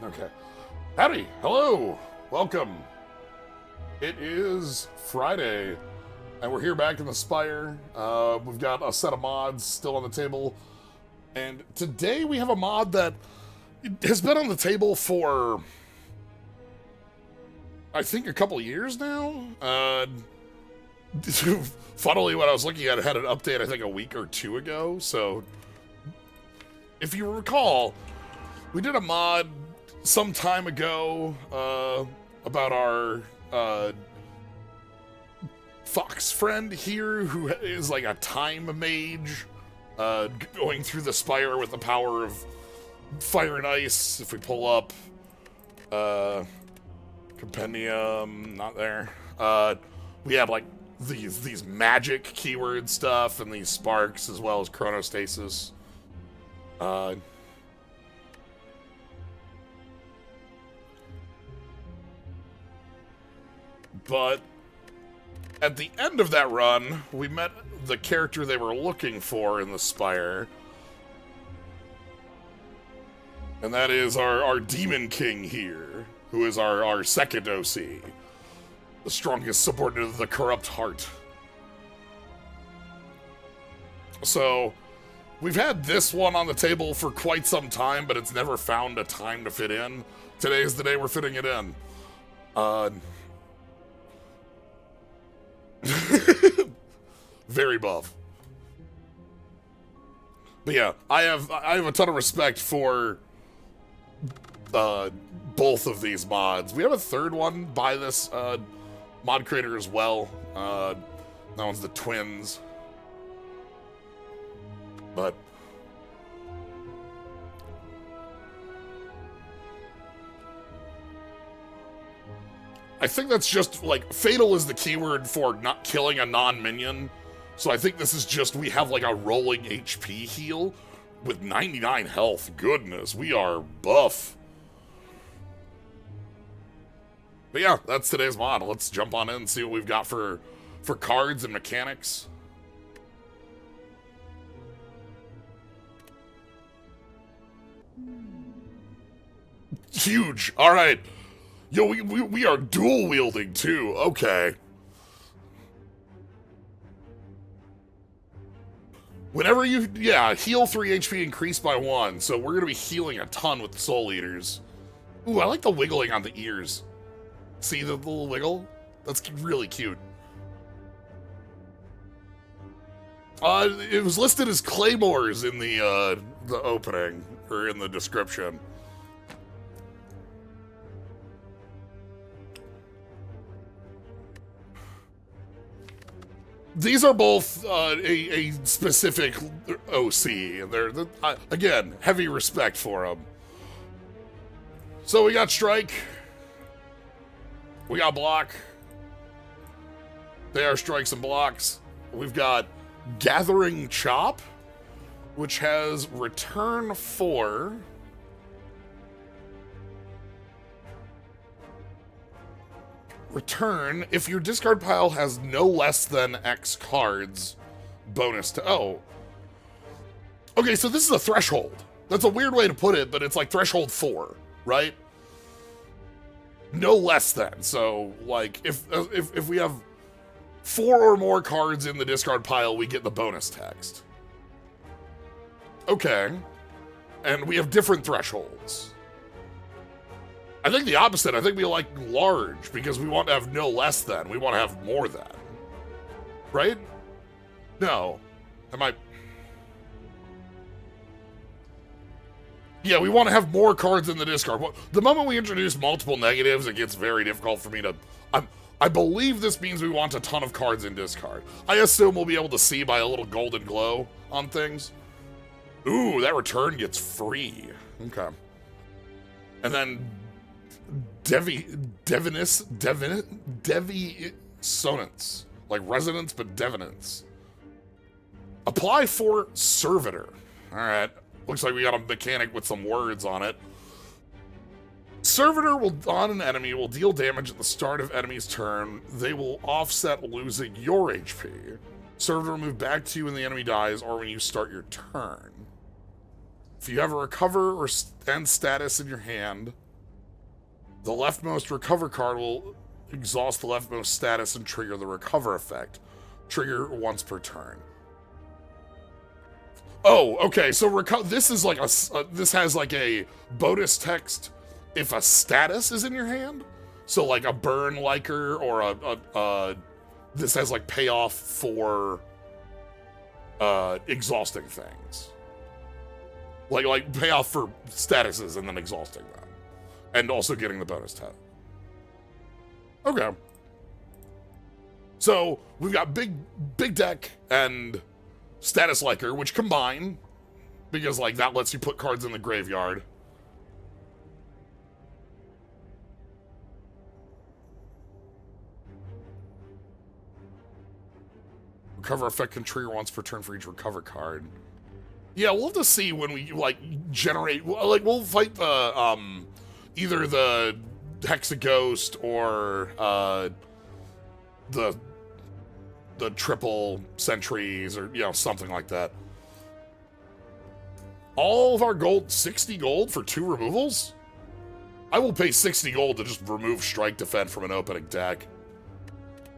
Okay. Howdy. Hello. Welcome. It is Friday, and we're here back in the Spire. We've got a set of mods still on the table, and today we have a mod that has been on the table for, I think, a couple years now. Funnily, when I was looking at it, had an update, I think, a week or two ago. So, if you recall, we did a mod some time ago about our fox friend here who is like a time mage going through the Spire with the power of fire and ice. If we pull up compendium, not there. We have like these magic keyword stuff and these sparks as well as chronostasis. But at the end of that run, we met the character they were looking for in the Spire. And that is our Demon King here, who is our second OC. The strongest subordinate of the Corrupt Heart. So, we've had this one on the table for quite some time, but it's never found a time to fit in. Today is the day we're fitting it in. Very buff. But yeah, I have a ton of respect for both of these mods. We have a third one by this mod creator as well. That one's the Twins. But I think that's just, like, fatal is the keyword for not killing a non-minion. So I think this is just, we have, like, a rolling HP heal with 99 health. Goodness, we are buff. But yeah, that's today's mod. Let's jump on in and see what we've got for cards and mechanics. Huge. All right. Yo, we are dual wielding too. Okay. Whenever you, heal 3 HP, increase by 1. So we're going to be healing a ton with the Soul Eaters. Ooh, I like the wiggling on the ears. See the little wiggle? That's really cute. It was listed as claymores in the opening, or in the description. These are both a specific OC, and they're again, heavy respect for them. So we got Strike, we got Block. They are strikes and blocks. We've got Gathering Chop, which has Return 4. Return if your discard pile has no less than X cards. Bonus to... Oh. Okay, so this is a threshold. That's a weird way to put it, but it's like threshold 4, right? No less than. So, like, if we have 4 or more cards in the discard pile, we get the bonus text. Okay. And we have different thresholds. I think the opposite. I think we like large because we want to have no less than. We want to have more than. Right? No. Am I... Yeah, we want to have more cards in the discard. The moment we introduce multiple negatives, it gets very difficult for me to... I believe this means we want a ton of cards in discard. I assume we'll be able to see by a little golden glow on things. Ooh, that return gets free. Okay. And then... Devisonance. Like resonance, but devinance. Apply for Servitor. Alright. Looks like we got a mechanic with some words on it. Servitor will, on an enemy, will deal damage at the start of enemy's turn. They will offset losing your HP. Servitor will move back to you when the enemy dies or when you start your turn. If you have a recover or end status in your hand, The leftmost recover card will exhaust the leftmost status and trigger the recover effect. Trigger once per turn. Oh, okay. So this is like this has like a bonus text if a status is in your hand. So like a burn liker or this has like payoff for exhausting things. Like payoff for statuses and then exhausting them. And also getting the bonus tab. Okay. So we've got big deck and status liker, which combine because like that lets you put cards in the graveyard. Recover effect can trigger once per turn for each recover card. Yeah, we'll have to see when we like generate. Like we'll fight the either the Hexaghost or the triple sentries or something like that. All of our gold, 60 gold for 2 removals? I will pay 60 gold to just remove Strike Defend from an opening deck.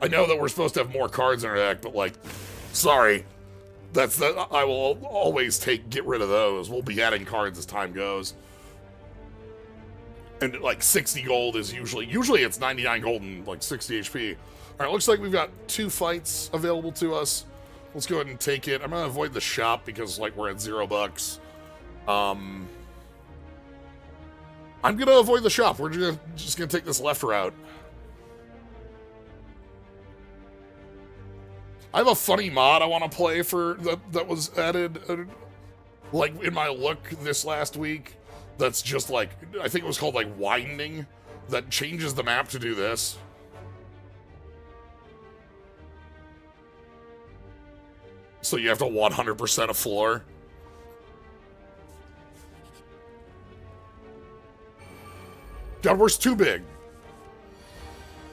I know that we're supposed to have more cards in our deck, but like, sorry. I will always get rid of those. We'll be adding cards as time goes. And like 60 gold is usually it's 99 gold and like 60 HP. All right, looks like we've got 2 fights available to us. Let's go ahead and take it. I'm gonna avoid the shop because like we're at $0. I'm gonna avoid the shop. We're just gonna take this left route. I have a funny mod I want to play for that was added like in my look this last week. That's just like, I think it was called like Winding, that changes the map to do this. So you have to 100% a floor. God, where's too big?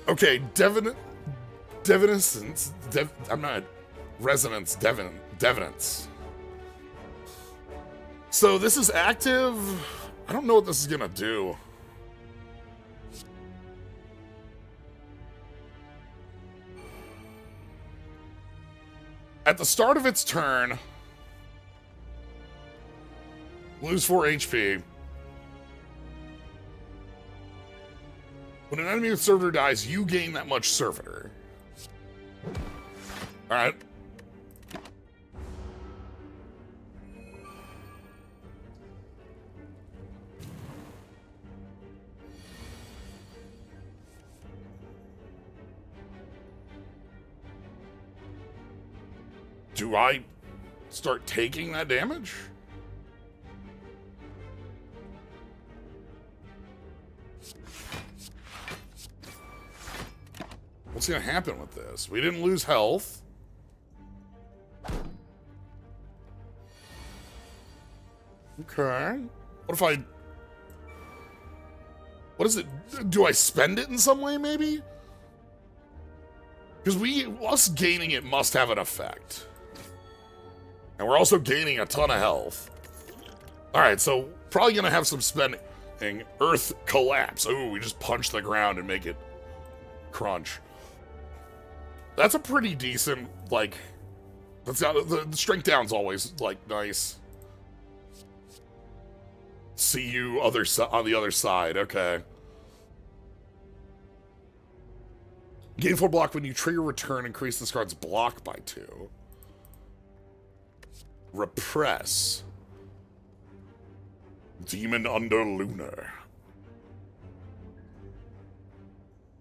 Okay, Devenance, So this is active. I don't know what this is gonna do. At the start of its turn, lose 4 HP. When an enemy with Servitor dies, you gain that much Servitor. Alright. Do I start taking that damage? What's gonna happen with this? We didn't lose health. Okay. What if I... What is it? Do I spend it in some way, maybe? Because us gaining it must have an effect. And we're also gaining a ton of health. Alright, so probably gonna have some spending. Earth Collapse. Ooh, we just punch the ground and make it crunch. That's a pretty decent, like... That's got, the strength down's always, like, nice. See you on the other side, okay. Gain 4 block when you trigger return, increase this card's block by 2. Repress. Demon Under Lunar.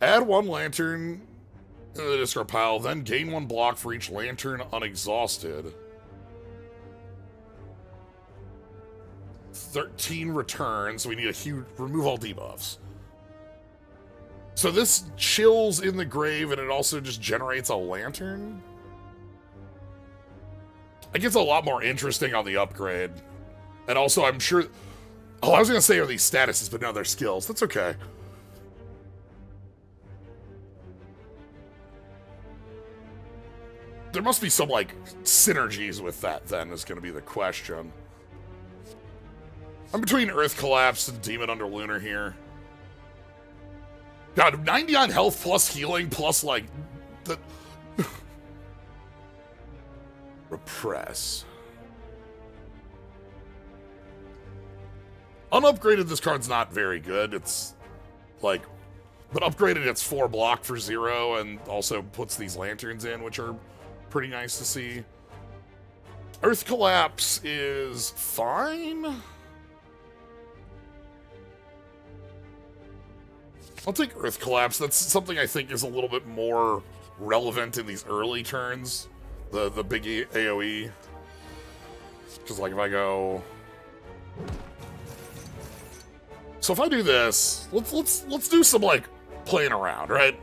Add 1 lantern in the discard pile, then gain 1 block for each lantern unexhausted. 13 returns, so we need a huge... Remove all debuffs. So this chills in the grave, and it also just generates a lantern? It gets a lot more interesting on the upgrade. And also, I'm sure... Oh, I was going to say are these statuses, but no, they're skills. That's okay. There must be some, like, synergies with that, then, is going to be the question. I'm between Earth Collapse and Demon Under Lunar here. God, 99 health plus healing plus, like, the... Repress. Unupgraded, this card's not very good. It's, like... But upgraded, it's 4 block for 0, and also puts these lanterns in, which are pretty nice to see. Earth Collapse is fine. I'll take Earth Collapse. That's something I think is a little bit more relevant in these early turns. The big AoE. Because, like, if I go... So if I do this, let's do some, like, playing around, right?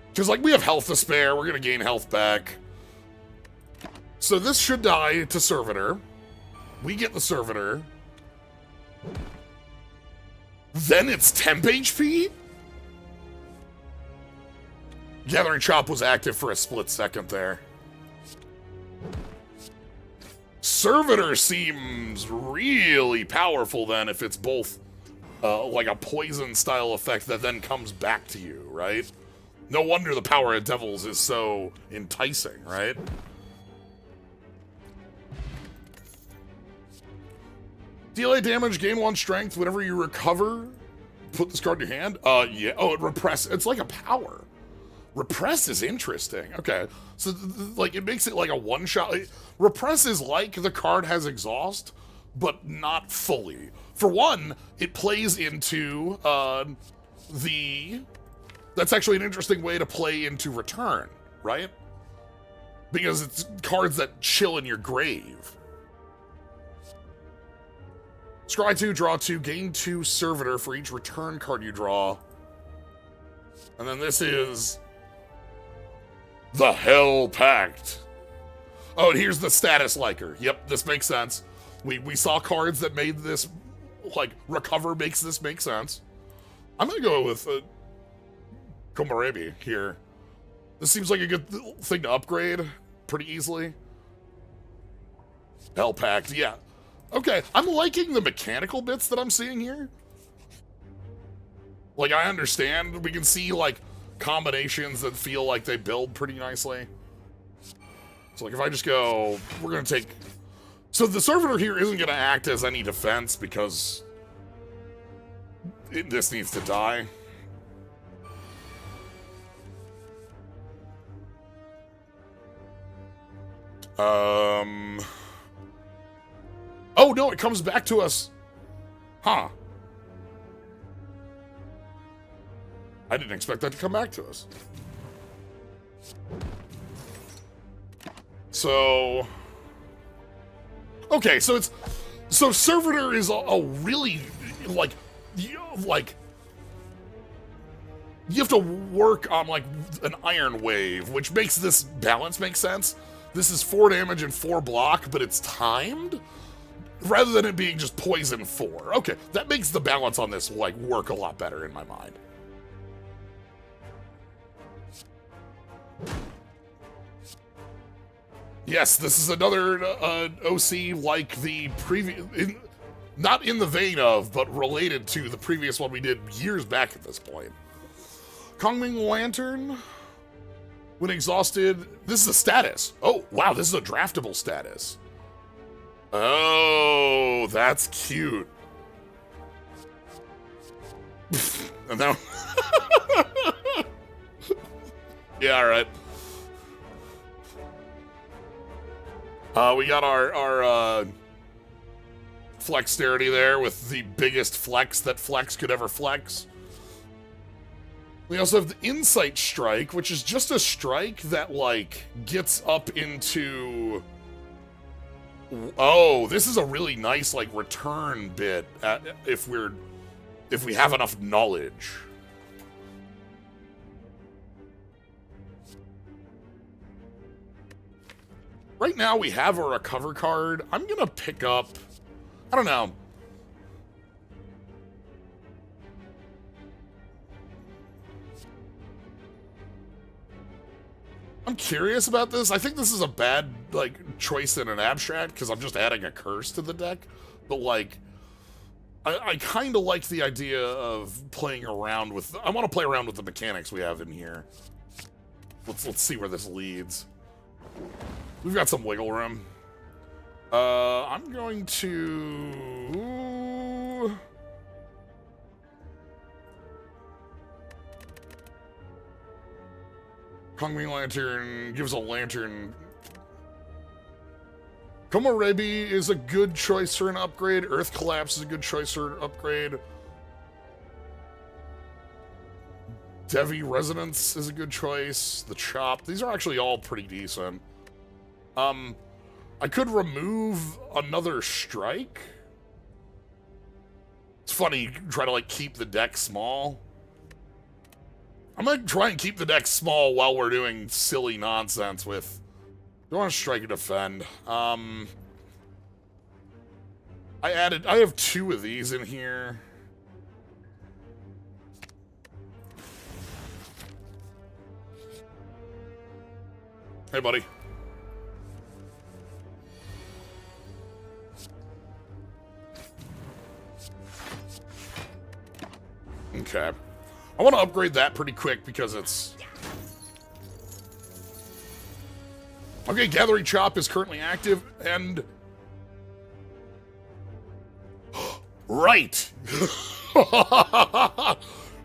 Because, like, we have health to spare. We're going to gain health back. So this should die to Servitor. We get the Servitor. Then it's temp HP? Gathering Chop was active for a split second there. Servitor seems really powerful then if it's both like a poison style effect that then comes back to you, right? No wonder the power of Devils is so enticing, right? Deal damage, gain 1 strength whenever you recover. Put this card in your hand. Yeah. Oh, it repress. It's like a power. Repress is interesting. Okay. So, like, it makes it like a one-shot. Repress is like the card has exhaust, but not fully. For one, it plays into that's actually an interesting way to play into return, right? Because it's cards that chill in your grave. Scry 2, draw 2, gain 2 Servitor for each return card you draw. And then this is the Hell Pact. Oh, and here's the status liker. Yep, this makes sense. We saw cards that made this, like, recover makes this make sense. I'm gonna go with Komarebi here. This seems like a good thing to upgrade pretty easily. Hell Pact, yeah. Okay, I'm liking the mechanical bits that I'm seeing here. Like, I understand. We can see, like, combinations that feel like they build pretty nicely. So, like, if I just go... We're going to take... So, the Servitor here isn't going to act as any defense because... this needs to die. Oh, no, it comes back to us. Huh. I didn't expect that to come back to us. So... Okay, so it's... So Servitor is a really, like... You have to work on, like, an Iron Wave, which makes this balance make sense. This is 4 damage and 4 block, but it's timed? Rather than it being just poison 4. Okay, that makes the balance on this, like, work a lot better in my mind. Yes, this is another OC like the previous... Not in the vein of, but related to the previous one we did years back at this point. Kongming Lantern. When exhausted... This is a status. Oh, wow, this is a draftable status. Oh, that's cute. And now... Yeah, alright. We got our Flexterity there with the biggest flex that Flex could ever flex. We also have the Insight Strike, which is just a strike that, like, gets up into... Oh, this is a really nice, like, return bit if we have enough knowledge. Right now we have a recover card. I'm gonna pick up... I don't know. I'm curious about this. I think this is a bad, like, choice in an abstract because I'm just adding a curse to the deck. But, like, I kind of like the idea of playing around with... I want to play around with the mechanics we have in here. Let's see where this leads. We've got some wiggle room. I'm going to... Kongming Lantern gives a lantern. Komorebi is a good choice for an upgrade. Earth Collapse is a good choice for an upgrade. Devi Resonance is a good choice. The Chop. These are actually all pretty decent. I could remove another strike. It's funny, try to like keep the deck small. I'm gonna try and keep the deck small while we're doing silly nonsense with... Do I want to strike and defend? I have 2 of these in here. Hey, buddy. Okay. I want to upgrade that pretty quick because it's... Okay, Gathering Chop is currently active, and... Right!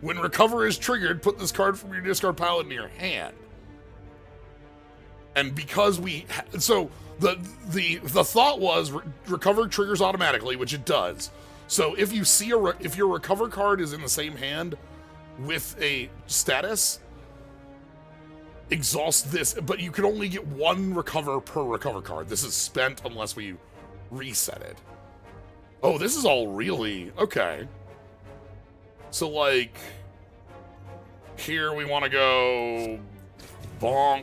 When Recover is triggered, put this card from your discard pile into your hand. And because we... So, the thought was Recover triggers automatically, which it does. So, if you see if your Recover card is in the same hand with a status... Exhaust this, but you can only get 1 recover per recover card. This is spent unless we reset it. Oh, this is all really... Okay. So, like... Here we want to go... Bonk.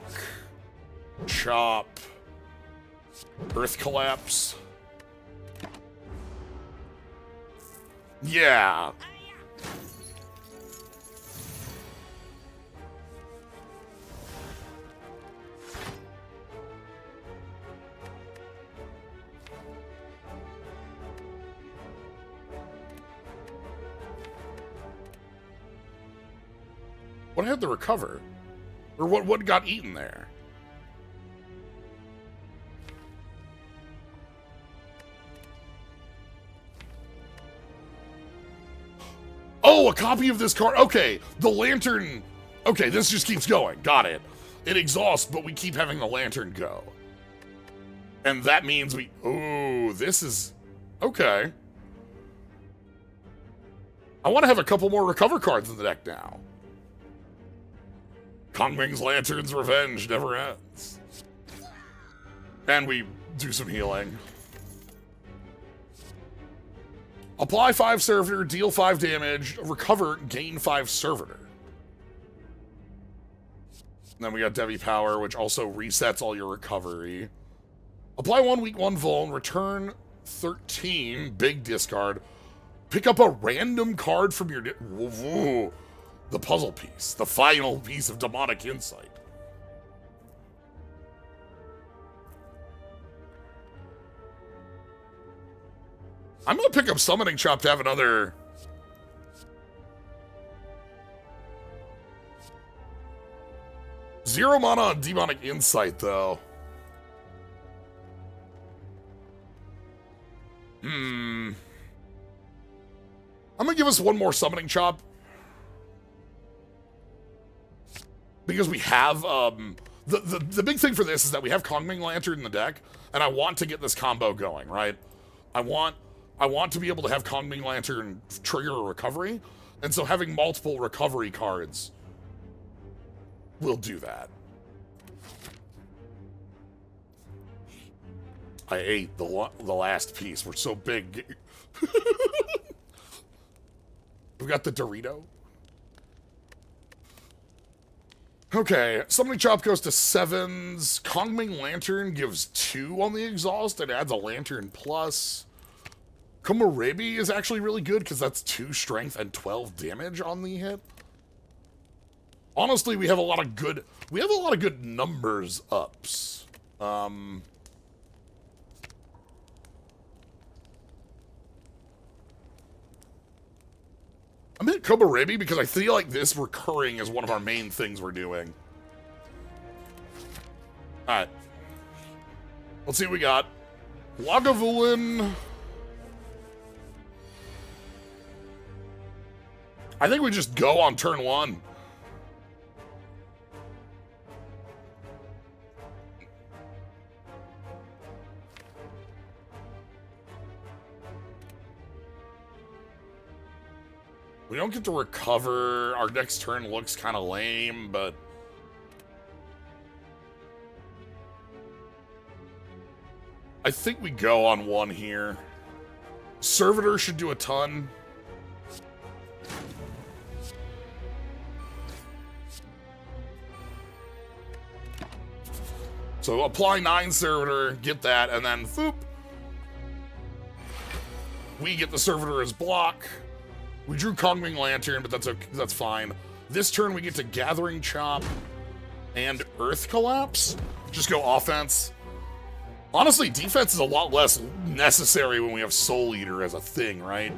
Chop. Earth Collapse. Yeah. What had to recover? Or what got eaten there? Oh, a copy of this card. Okay, the lantern. Okay, this just keeps going. Got it. It exhausts, but we keep having the lantern go. And that means we... Oh, this is... Okay. I want to have a couple more recover cards in the deck now. Kongming's Lantern's Revenge never ends. And we do some healing. Apply 5 Servitor, deal 5 damage, recover, gain 5 Servitor. And then we got Devi Power, which also resets all your recovery. Apply 1 weak 1 Vuln, return 13, big discard. Pick up a random card from your... Whoa. The puzzle piece, the final piece of demonic insight. I'm gonna pick up Summoning Chop to have another... Zero mana on demonic insight, though. I'm gonna give us 1 more Summoning Chop. Because we have, the big thing for this is that we have Kongming Lantern in the deck, and I want to get this combo going, right? I want to be able to have Kongming Lantern trigger a recovery, and so having multiple recovery cards will do that. I ate the last piece. We're so big. We've got the Dorito. Okay, Summoning Chop goes to 7s. Kongming Lantern gives 2 on the exhaust and adds a Lantern plus. Komorebi is actually really good because that's 2 strength and 12 damage on the hit. Honestly, we have a lot of good numbers ups. I'm at Komorebi because I feel like this recurring is one of our main things we're doing. Alright. Let's see what we got. Lagavulin. I think we just go on turn 1. We don't get to recover. Our next turn looks kind of lame, but... I think we go on 1 here. Servitor should do a ton. So apply 9 Servitor, get that, and then foop. We get the Servitor as block. We drew Kongming Lantern, but that's okay, that's fine. This turn we get to Gathering Chop and Earth Collapse. Just go offense. Honestly, defense is a lot less necessary when we have Soul Eater as a thing, right?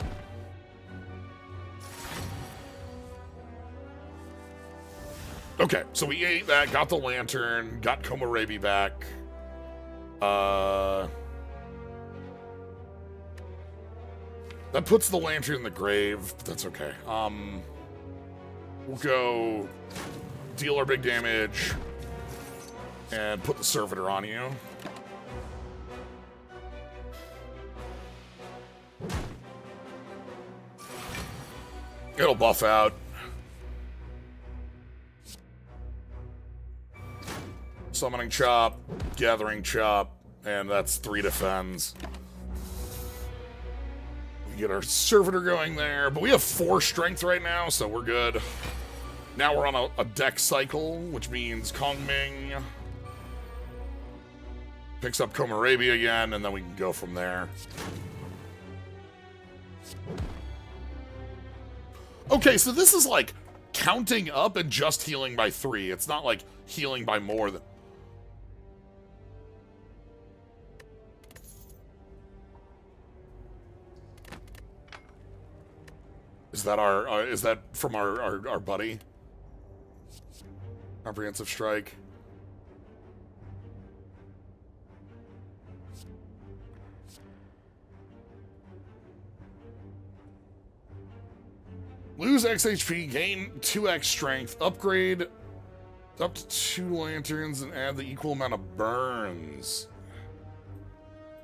Okay, so we ate that, got the Lantern, got Komorebi back. That puts the Lantern in the grave, but that's okay. We'll go deal our big damage and put the Servitor on you. It'll buff out. Summoning Chop, Gathering Chop, and that's 3 defends. We get our Servitor going there, but we have 4 strength right now, so we're good. Now we're on a deck cycle, which means Kongming picks up Komorebi again, and then we can go from there. Okay, so this is like counting up and just healing by 3. It's not like healing by more than... Is that from our buddy? Comprehensive Strike. Lose X HP, gain 2x strength, upgrade up to 2 lanterns, and add the equal amount of burns.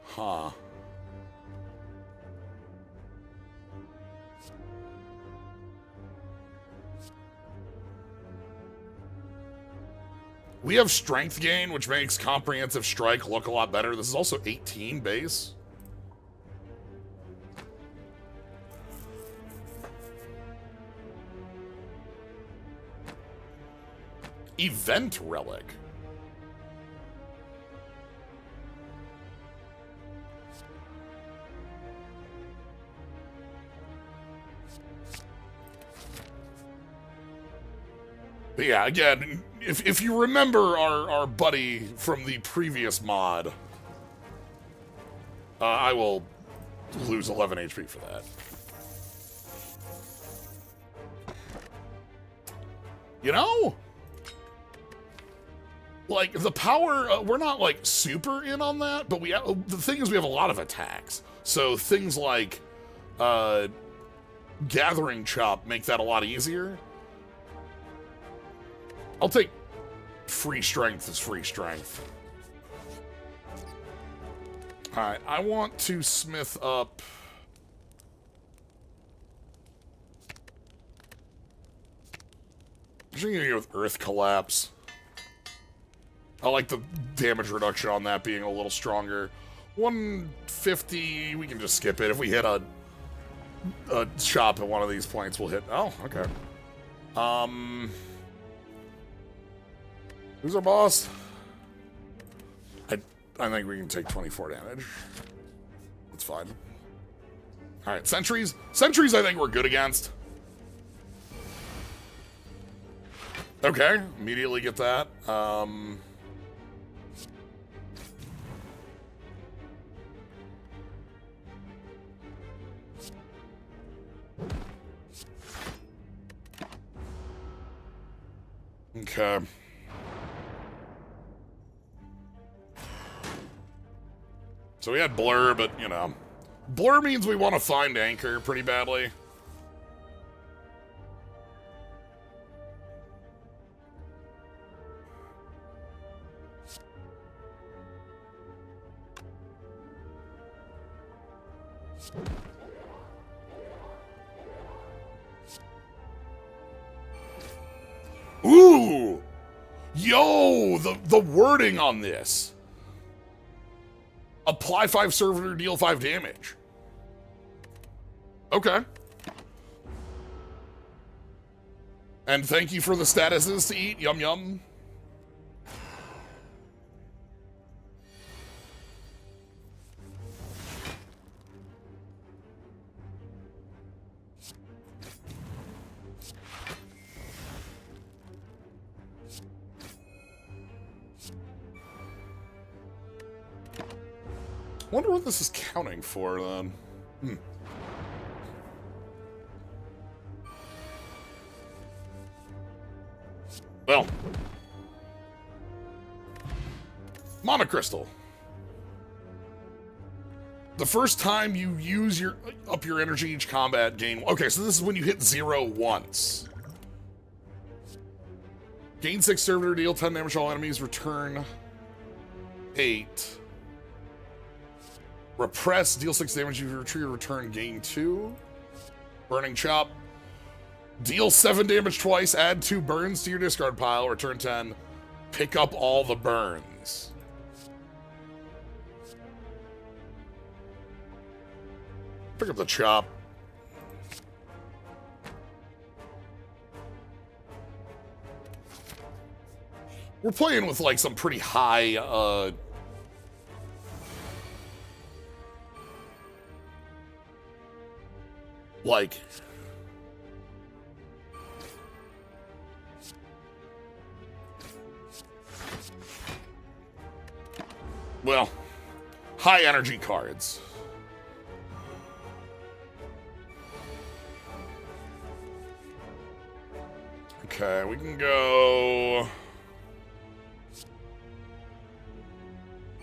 Huh. We have strength gain, which makes Comprehensive Strike look a lot better. This is also 18 base. Event Relic. But yeah, again, if you remember our buddy from the previous mod, I will lose 11 HP for that. You know? Like, the power, we're not, like, super in on that, but the thing is we have a lot of attacks. So things like Gathering Chop make that a lot easier. I'll take free strength as free strength. Alright, I want to smith up... I'm just gonna go with Earth Collapse. I like the damage reduction on that being a little stronger. 150, we can just skip it. If we hit a chop at one of these points, we'll hit... Oh, okay. Who's our boss? I think we can take 24 damage. That's fine. Alright, sentries. Sentries I think we're good against. Okay, immediately get that. Okay. So we had Blur, but, you know. Blur means we want to find Anchor pretty badly. Ooh! Yo, the wording on this. Apply 5 Servitor, deal 5 damage. Okay. And thank you for the statuses to eat. Yum yum. Wonder what this is counting for, then. Well. Monocrystal. The first time you use your energy each combat, gain... Okay, so this is when you hit 0 once. Gain 6 Servitor, deal 10 damage to all enemies, return 8. Repress, deal 6 damage, you retreat, return, gain 2. Burning Chop. Deal 7 damage twice, add 2 burns to your discard pile, return 10. Pick up all the burns. Pick up the Chop. We're playing with, like, some pretty high, like... Well, high energy cards. Okay, we can go...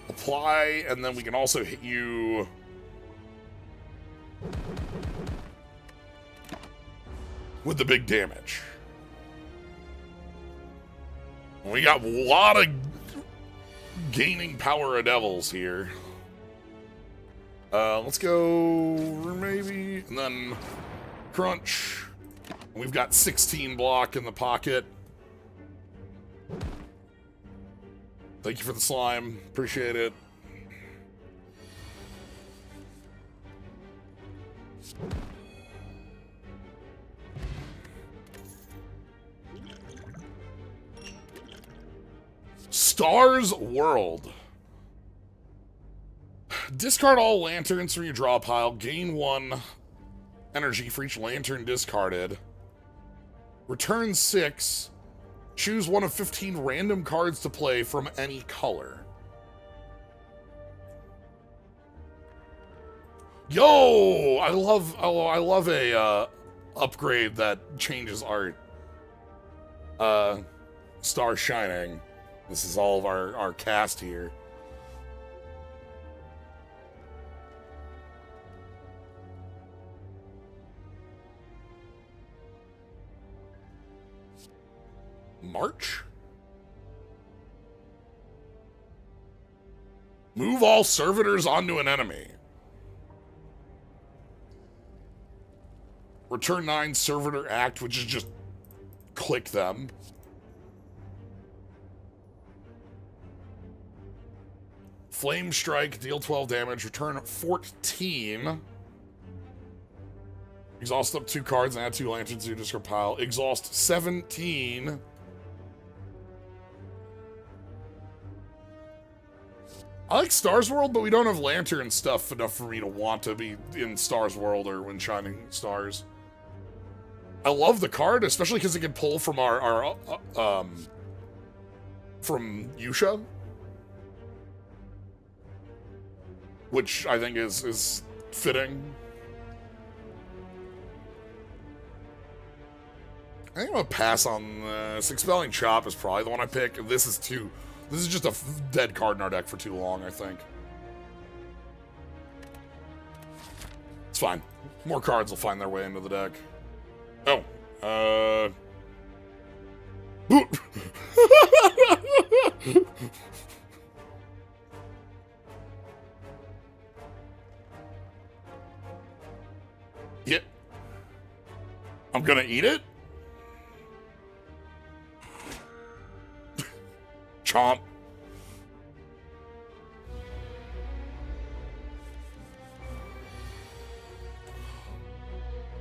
Apply, and then we can also hit you... with the big damage. We got a lot of gaining power of devils here. Let's go maybe, and then crunch. We've got 16 block in the pocket. Thank you for the slime. Appreciate it. Stars World. Discard all lanterns from your draw pile. Gain 1 energy for each lantern discarded. Return 6. Choose one of 15 random cards to play from any color. Yo! I love a upgrade that changes art. Star Shining. This is all of our cast here. March? Move all servitors onto an enemy. Return 9 servitor act, which is just click them. Flame Strike, deal 12 damage, return 14. Exhaust up 2 cards and add 2 lanterns to your discard pile. Exhaust 17. I like Stars World, but we don't have lantern stuff enough for me to want to be in Stars World or when Shining Stars. I love the card, especially because it can pull from our from Yusha, which I think is fitting. I think I'm gonna pass on this. Expelling Chop is probably the one I pick. This is just a dead card in our deck for too long, I think. It's fine. More cards will find their way into the deck. Oh, yeah. I'm gonna eat it? Chomp.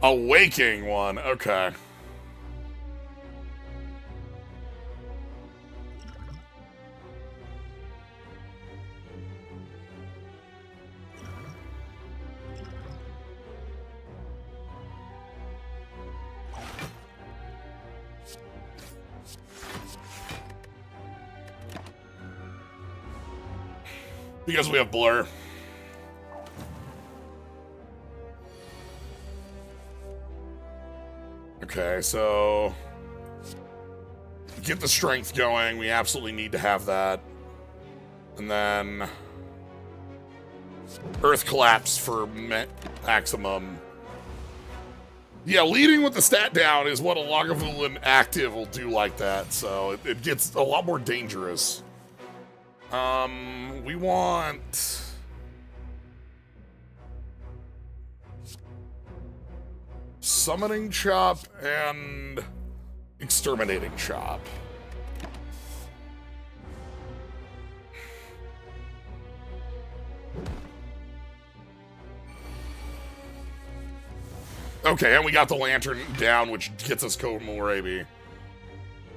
A waking one, okay. Because we have Blur. Okay, so get the strength going. We absolutely need to have that. And then Earth Collapse for maximum. Yeah, leading with the stat down is what a Lagavulin active will do like that, so it gets a lot more dangerous. We want... Summoning Chop and Exterminating Chop. Okay, and we got the Lantern down, which gets us Komorebi.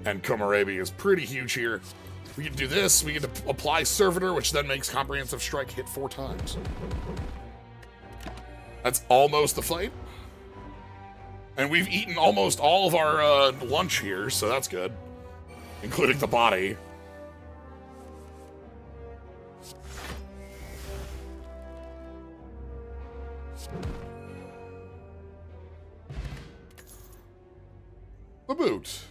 And Komorebi is pretty huge here. We can do this, we get to apply Servitor, which then makes Comprehensive Strike hit 4 times. That's almost the fight. And we've eaten almost all of our lunch here, so that's good. Including the body. The boot.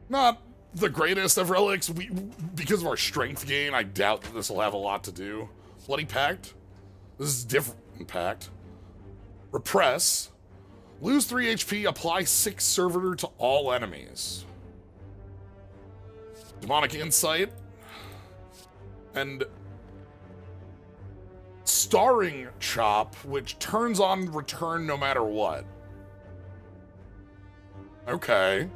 Not the greatest of relics. Because of our strength gain, I doubt that this will have a lot to do. Bloody Pact. This is different Pact. Repress. Lose 3 HP, apply 6 Servitor to all enemies. Demonic Insight. And Starring Chop, which turns on return no matter what. Okay.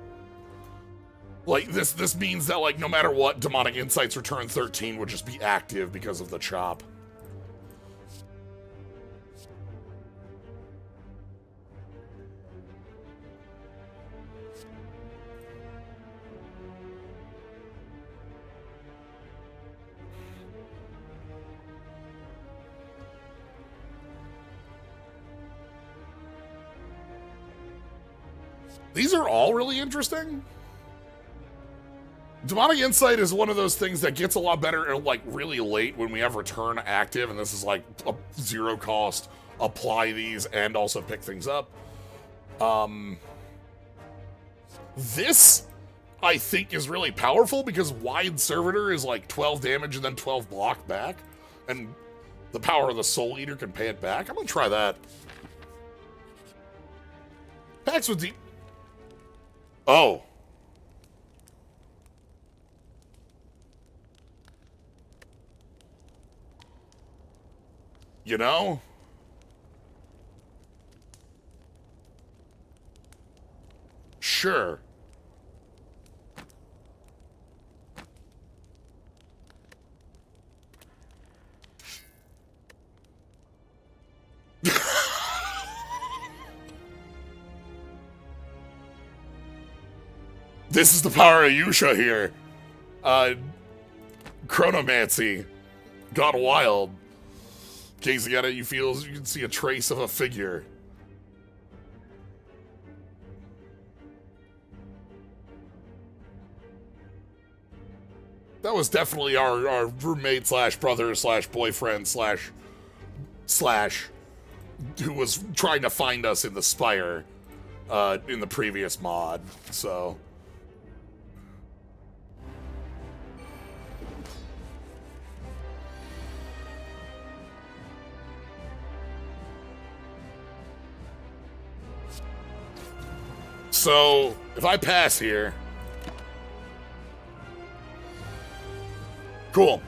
Like, this means that, like, no matter what, Demonic Insight's return 13 would just be active because of the Chop. These are all really interesting. Demonic Insight is one of those things that gets a lot better like really late when we have return active, and this is like a 0 cost. Apply these and also pick things up. This, I think, is really powerful because Wide Servitor is like 12 damage and then 12 block back. And the power of the Soul Eater can pay it back. I'm gonna try that. Packs with the... Oh. You know? Sure. This is the power of Yusha here. Chronomancy. Gone wild. Gazing at it, you can see a trace of a figure. That was definitely our roommate slash brother slash boyfriend slash who was trying to find us in the Spire. in the previous mod, so... So, if I pass here... Cool.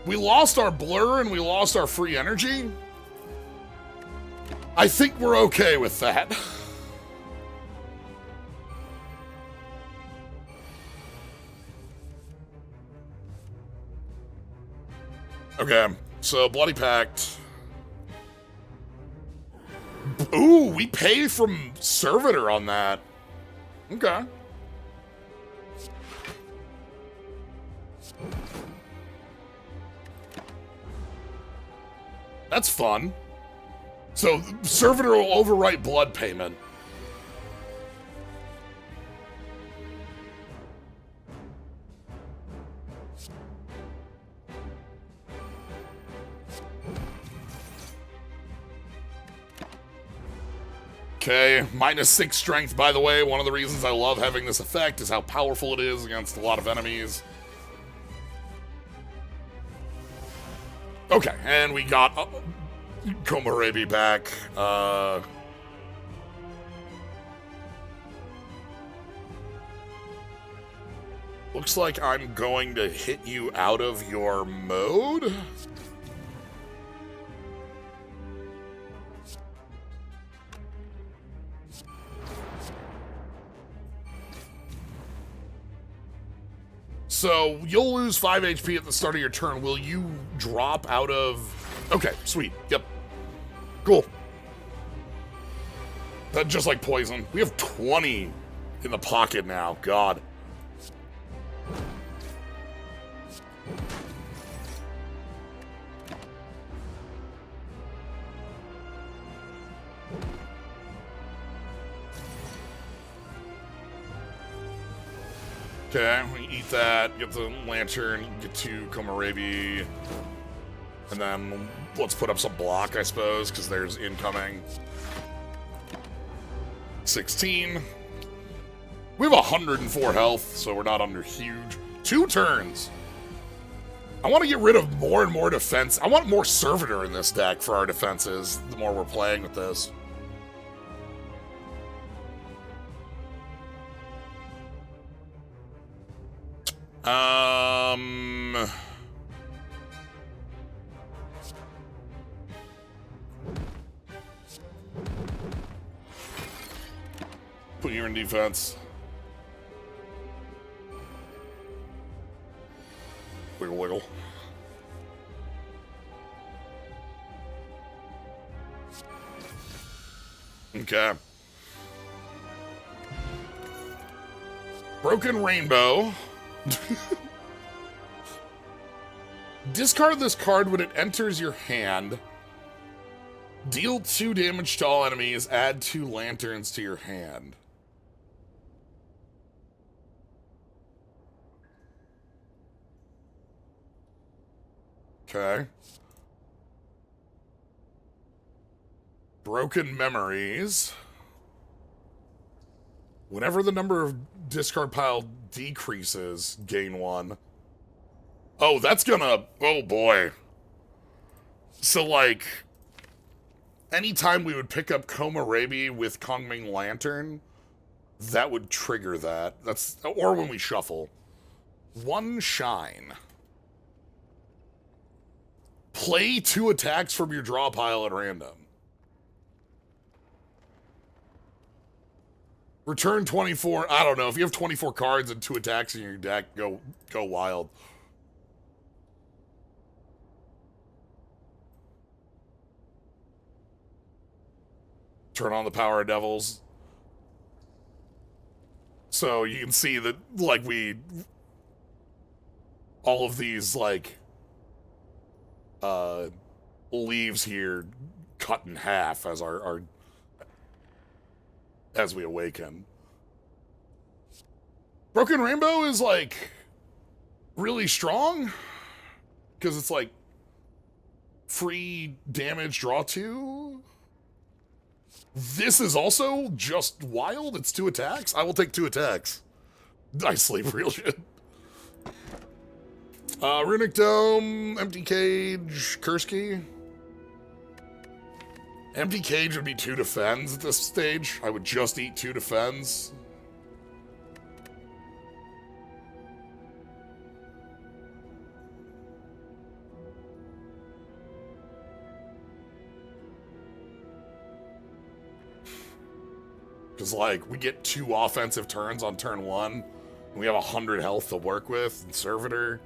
We lost our blur and we lost our free energy. I think we're okay with that. Okay, so Bloody Pact. Ooh, we pay from Servitor on that. Okay. That's fun. So, Servitor will overwrite blood payment. Okay, -6 strength, by the way. One of the reasons I love having this effect is how powerful it is against a lot of enemies. Okay, and we got Komorebi back. Looks like I'm going to hit you out of your mode. So, you'll lose 5 HP at the start of your turn. Will you drop out of... Okay, sweet. Yep. Cool. That's just like poison. We have 20 in the pocket now. God. Okay, we eat that, get the lantern, get to Komorebi, and then let's put up some block, I suppose, because there's incoming. 16. We have 104 health, so we're not under huge. 2 turns. I want to get rid of more and more defense. I want more Servitor in this deck for our defenses, the more we're playing with this. Put you in defense. Wiggle, wiggle. Okay. Broken Rainbow. Discard this card when it enters your hand. Deal 2 damage to all enemies. Add 2 lanterns to your hand. Okay. Broken Memories. Whenever the number of discard pile decreases, gain 1. Oh, that's gonna... Oh, boy. So, like... Anytime we would pick up Komorebi with Kongming Lantern, that would trigger that. That's... Or when we shuffle. 1 shine. Play 2 attacks from your draw pile at random. Return 24. I don't know. If you have 24 cards and 2 attacks in your deck, go wild. Turn on the power of devils. So you can see that, like, all of these, like, leaves here cut in half as as we awaken. Broken Rainbow is like really strong because it's like free damage draw 2. This is also just wild. It's 2 attacks. I will take 2 attacks. I sleep real shit. Runic Dome, Empty Cage, Curse Key. Empty Cage would be 2 defends at this stage. I would just eat 2 defends. Because, like, we get 2 offensive turns on turn 1. And we have 100 health to work with. And Servitor.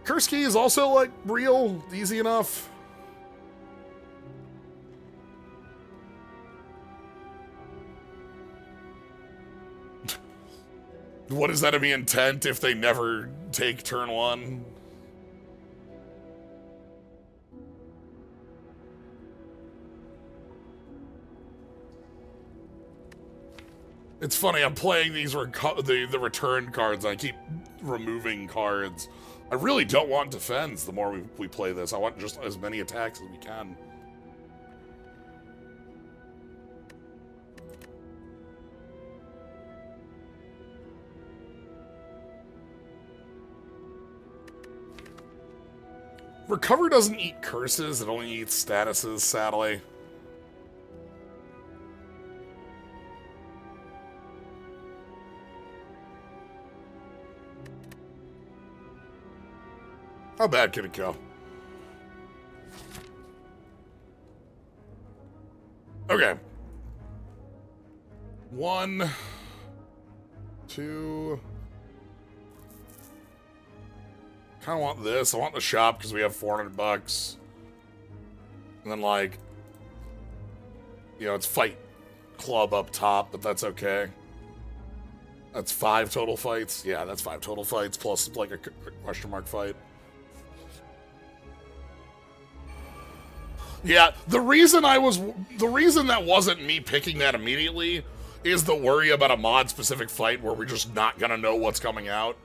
Curse Key is also, like, real. Easy enough. What is enemy intent if they never take turn 1? It's funny, I'm playing these the return cards, and I keep removing cards. I really don't want defense the more we play this. I want just as many attacks as we can. Recover doesn't eat curses, it only eats statuses, sadly. How bad can it go? Okay. 1, 2. Kind of want this. I want the shop because we have 400 bucks. And then, like, you know, it's fight club up top, but that's okay. That's 5 total fights. Yeah, that's 5 total fights plus like a question mark fight. Yeah, the reason that wasn't me picking that immediately is the worry about a mod specific fight where we're just not gonna know what's coming out.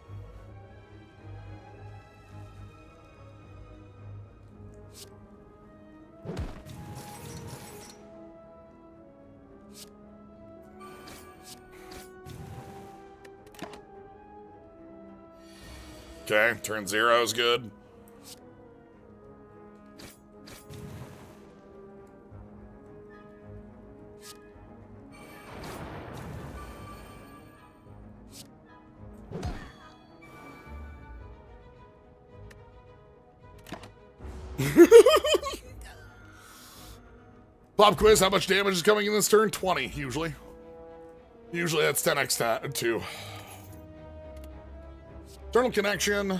Okay, turn 0 is good. Pop quiz, how much damage is coming in this turn? 20, usually. Usually that's 10x 2. Eternal Connection.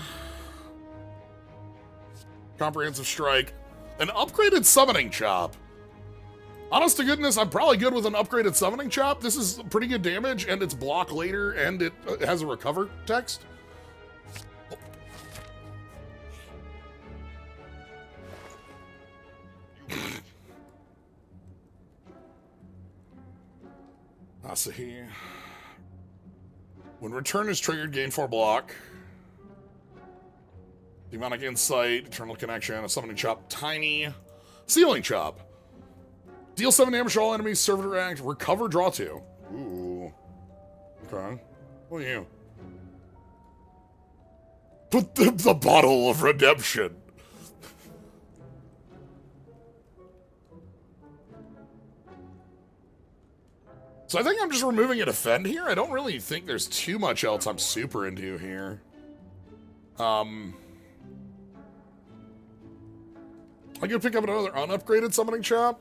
Comprehensive Strike. An upgraded Summoning Chop. Honest to goodness, I'm probably good with an upgraded Summoning Chop. This is pretty good damage, and it's block later, and it has a recover text. Asahi. When return is triggered, gain 4 block. Demonic Insight, Eternal Connection, a Summoning Chop, Tiny, Sealing Chop. Deal 7 damage to all enemies, Servitor Act, recover, draw 2. Ooh. Okay. What are you? Put the bottle of redemption. So I think I'm just removing a defend here. I don't really think there's too much else I'm super into here. I could pick up another unupgraded Summoning Chop.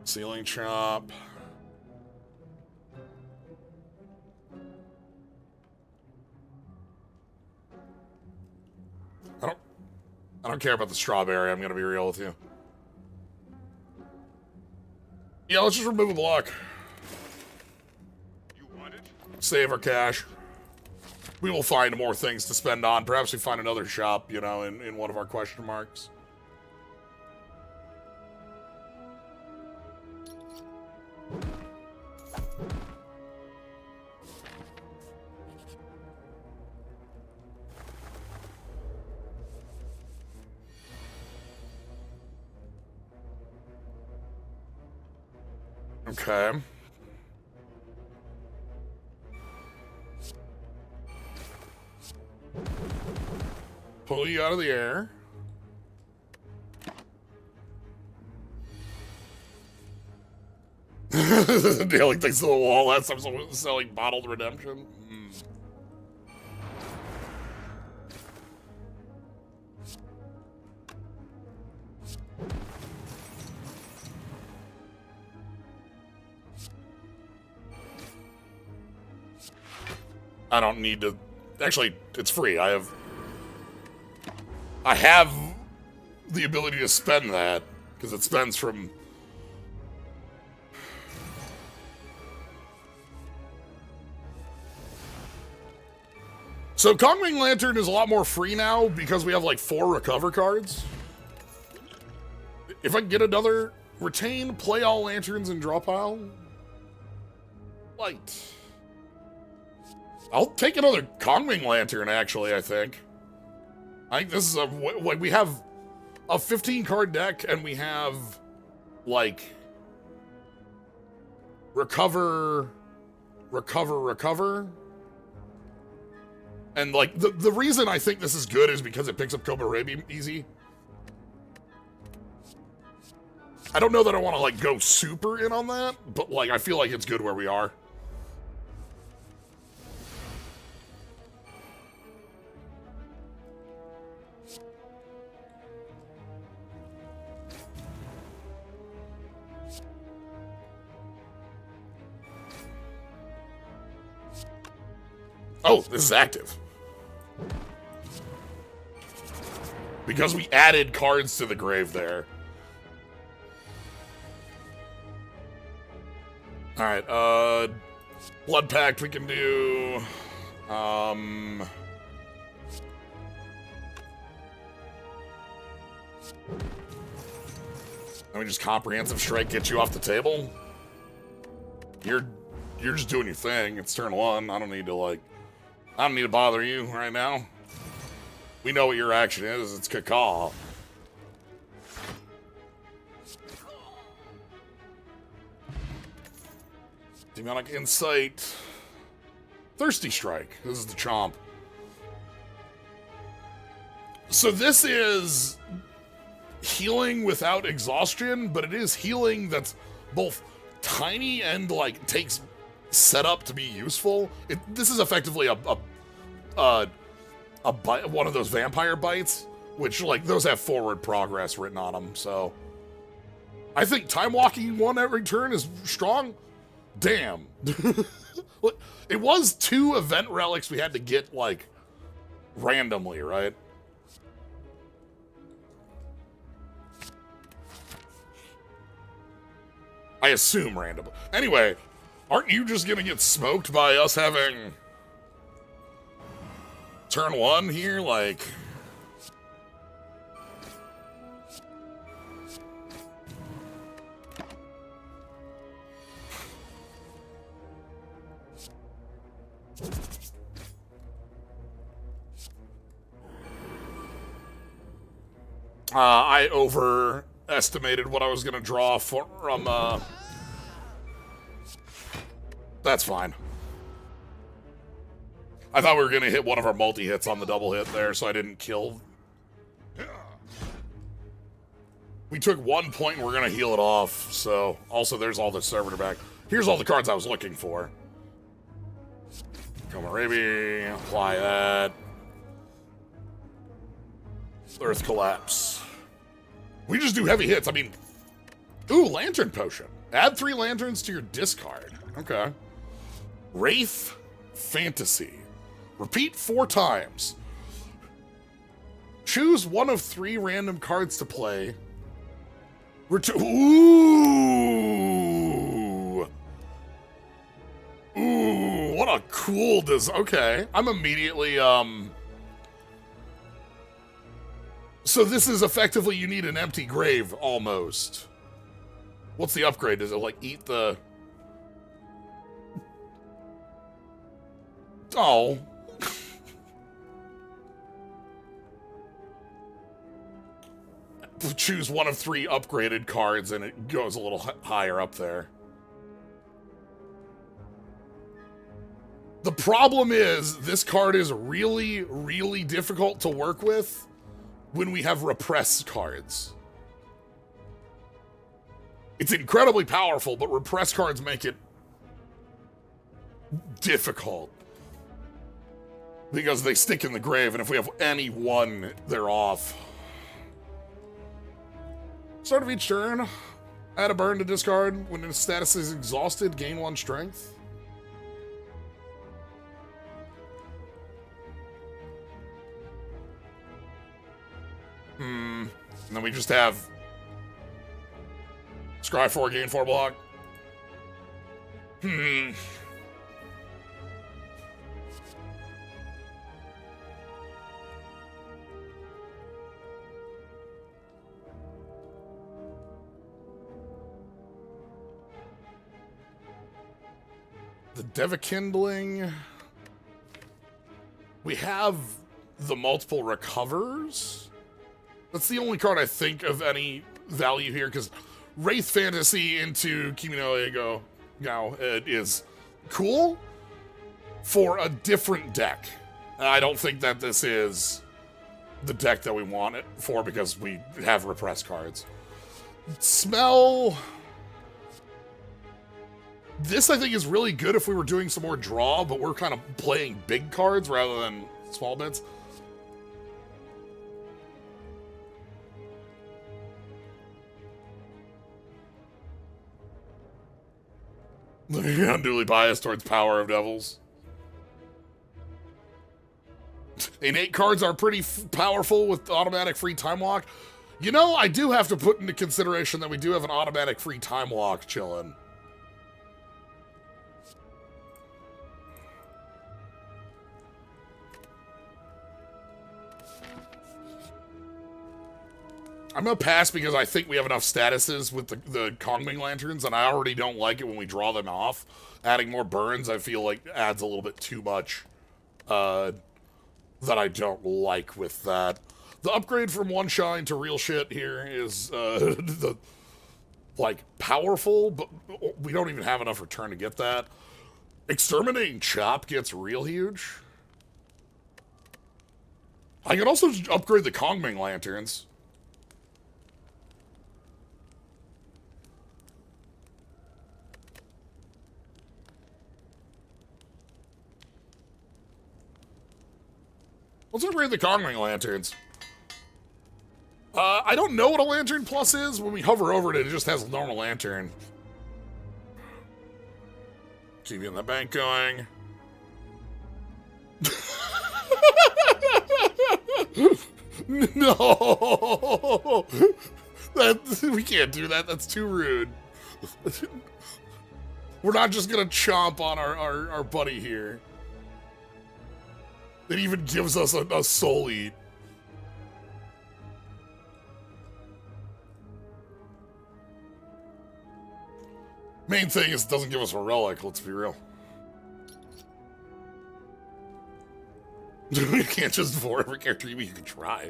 Sealing Chop. I don't care about the strawberry, I'm gonna be real with you. Yeah, let's just remove a block. You want it? Save our cash. We will find more things to spend on. Perhaps we find another shop, you know, in one of our question marks. Okay. Pull you out of the air. Daily thinks to the wall. That's some selling bottled redemption. I don't need to. Actually, it's free. I have the ability to spend that because it spends from. So Kongming Lantern is a lot more free now because we have like 4 recover cards. If I can get another retain, play all lanterns and draw pile. Light. I'll take another Kongming Lantern, actually, I think. I think this is like, we have a 15-card deck, and we have, like, recover. And, like, the reason I think this is good is because it picks up Kobarebi easy. I don't know that I want to, like, go super in on that, but, like, I feel like it's good where we are. Oh, this is active. Because we added cards to the grave there. Alright, Blood Pact we can do. Let me just Comprehensive Strike get you off the table. You're just doing your thing. It's turn 1. I don't need to bother you right now. We know what your action is. It's Cacaw. Demonic Insight. Thirsty Strike. This is the Chomp. So this is healing without exhaustion, but it is healing that's both tiny and, like, takes setup to be useful. This is effectively a bite, one of those vampire bites, which, like, those have forward progress written on them. So I think time walking 1 every turn is strong. Damn. It was 2 event relics we had to get, like, randomly, right? I assume randomly. Anyway, aren't you just gonna get smoked by us having turn 1 here? Like, I overestimated what I was gonna draw from, that's fine. I thought we were gonna hit one of our multi-hits on the double hit there, so I didn't kill. We took 1 point and we're gonna heal it off, so also there's all the Servitor back. Here's all the cards I was looking for. Komarebi, apply that. Earth Collapse. We just do heavy hits. I mean, ooh, Lantern Potion. Add 3 lanterns to your discard. Okay. Wraith Fantasy. Repeat 4 times. Choose one of 3 random cards to play. Ooh! Ooh, what What a cool okay. I'm immediately, So this is effectively you need an empty grave, almost. What's the upgrade? Does it, like, eat the... Oh. Choose one of 3 upgraded cards, and it goes a little higher up there. The problem is, this card is really, really difficult to work with when we have repressed cards. It's incredibly powerful, but repressed cards make it difficult. Because they stick in the grave, and if we have any one, they're off. Start of each turn, add a burn to discard. When its status is exhausted, gain 1 strength. And then we just have scry 4, gain 4 block. The Devakindling. We have the multiple recovers. That's the only card I think of any value here, because Wraith Fantasy into Kimi no Ego now is cool for a different deck. I don't think that this is the deck that we want it for, because we have repressed cards. Smell. This, I think, is really good if we were doing some more draw, but we're kind of playing big cards rather than small bits. Unduly biased towards Power of Devils. Innate cards are pretty powerful with automatic free time lock. You know, I do have to put into consideration that we do have an automatic free time lock chillin'. I'm gonna pass because I think we have enough statuses with the Kongming Lanterns, and I already don't like it when we draw them off. Adding more burns, I feel like adds a little bit too much that I don't like with that. The upgrade from one shine to real shit here is powerful, but we don't even have enough return to get that. Exterminating Chop gets real huge. I can also upgrade the Kongming Lanterns. Let's upgrade the Kongming Lanterns. I don't know what a Lantern Plus is. When we hover over it, it just has a normal lantern. Keeping the bank going. No! We can't do that. That's too rude. We're not just gonna chomp on our buddy here. It even gives us a soul eat. Main thing is it doesn't give us a relic, let's be real. We can't just devour every character. You can try.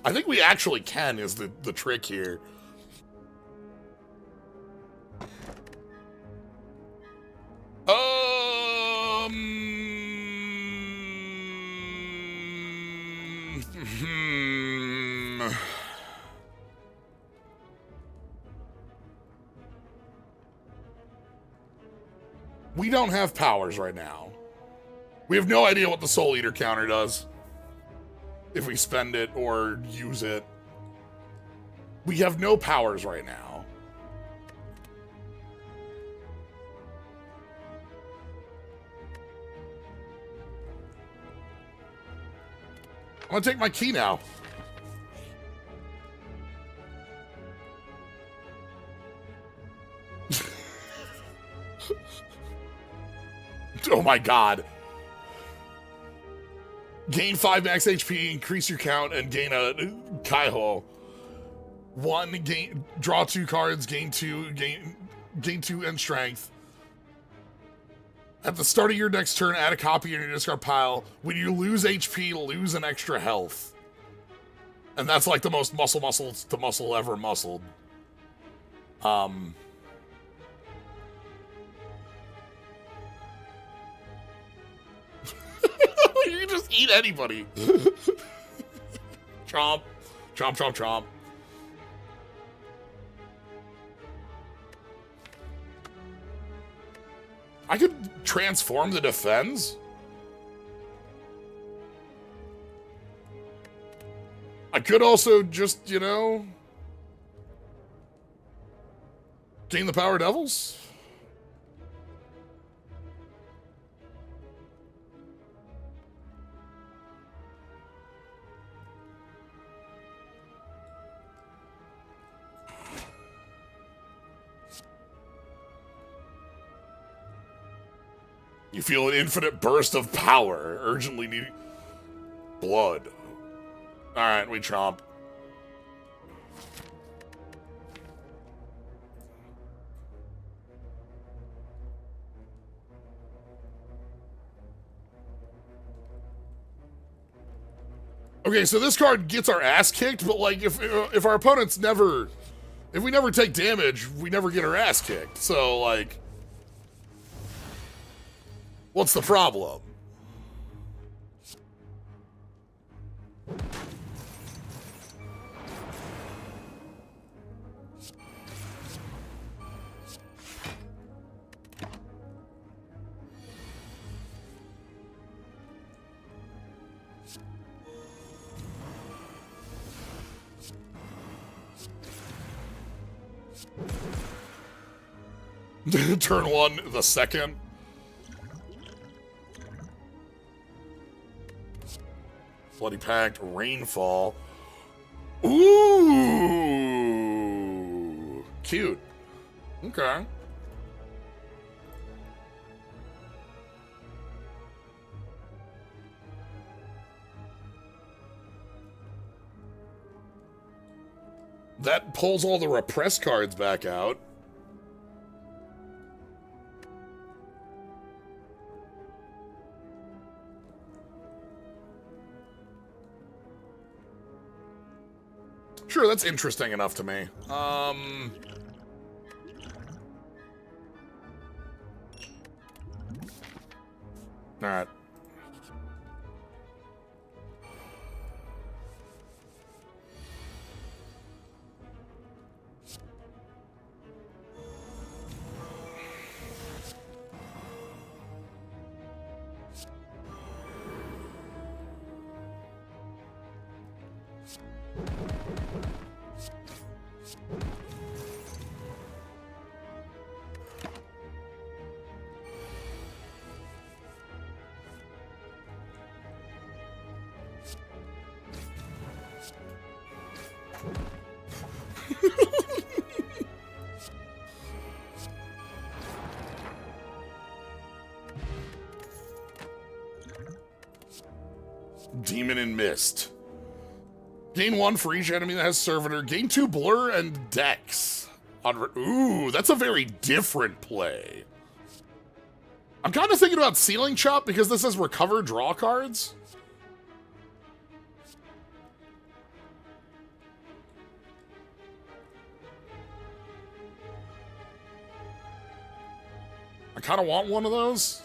I think we actually can, is the trick here. We don't have powers right now. We have no idea what the Soul Eater counter does. If we spend it or use it. We have no powers right now. I'm gonna take my key now. Oh my god. Gain 5 max HP, increase your count, and gain a Kaiho. 1, draw 2 cards, gain 2 and strength. At the start of your next turn, add a copy in your discard pile. When you lose HP, lose an extra health. And that's like the most muscle to muscle ever muscled. You can just eat anybody. Chomp. Chomp, chomp, chomp. I could transform the defense. I could also just, you know, gain the power devils. You feel an infinite burst of power, urgently needing blood. Alright, we chomp. Okay, so this card gets our ass kicked, but like if our opponents if we never take damage, we never get our ass kicked. So like, what's the problem? Turn 1, the second. Bloody Pact, Rainfall. Ooh! Cute. Okay. That pulls all the repressed cards back out. Sure, that's interesting enough to me. Alright. Demon and Mist. Gain 1 for each enemy that has Servitor. Gain 2 Blur and Dex. Ooh, that's a very different play. I'm kind of thinking about Ceiling Chop because this says recover draw cards. I kind of want one of those.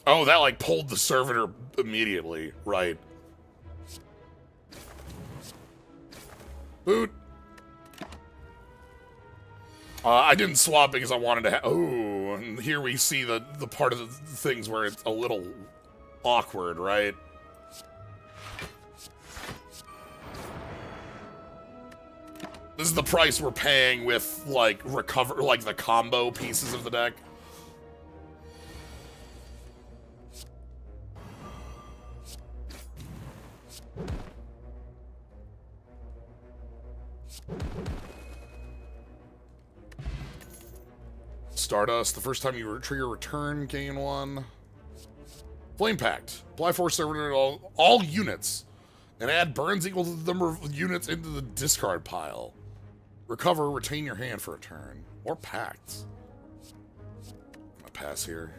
Oh, that like pulled the Servitor immediately, right? Boot. I didn't swap because I wanted to oh, and here we see the part of the things where it's a little awkward, right? This is the price we're paying with, like, recover, like, the combo pieces of the deck. Stardust, the first time you trigger return, gain 1. Flame Pact. Apply Force Servitor to all units. And add burns equal to the number of units into the discard pile. Recover, retain your hand for a turn. Or Pact. I'm gonna pass here.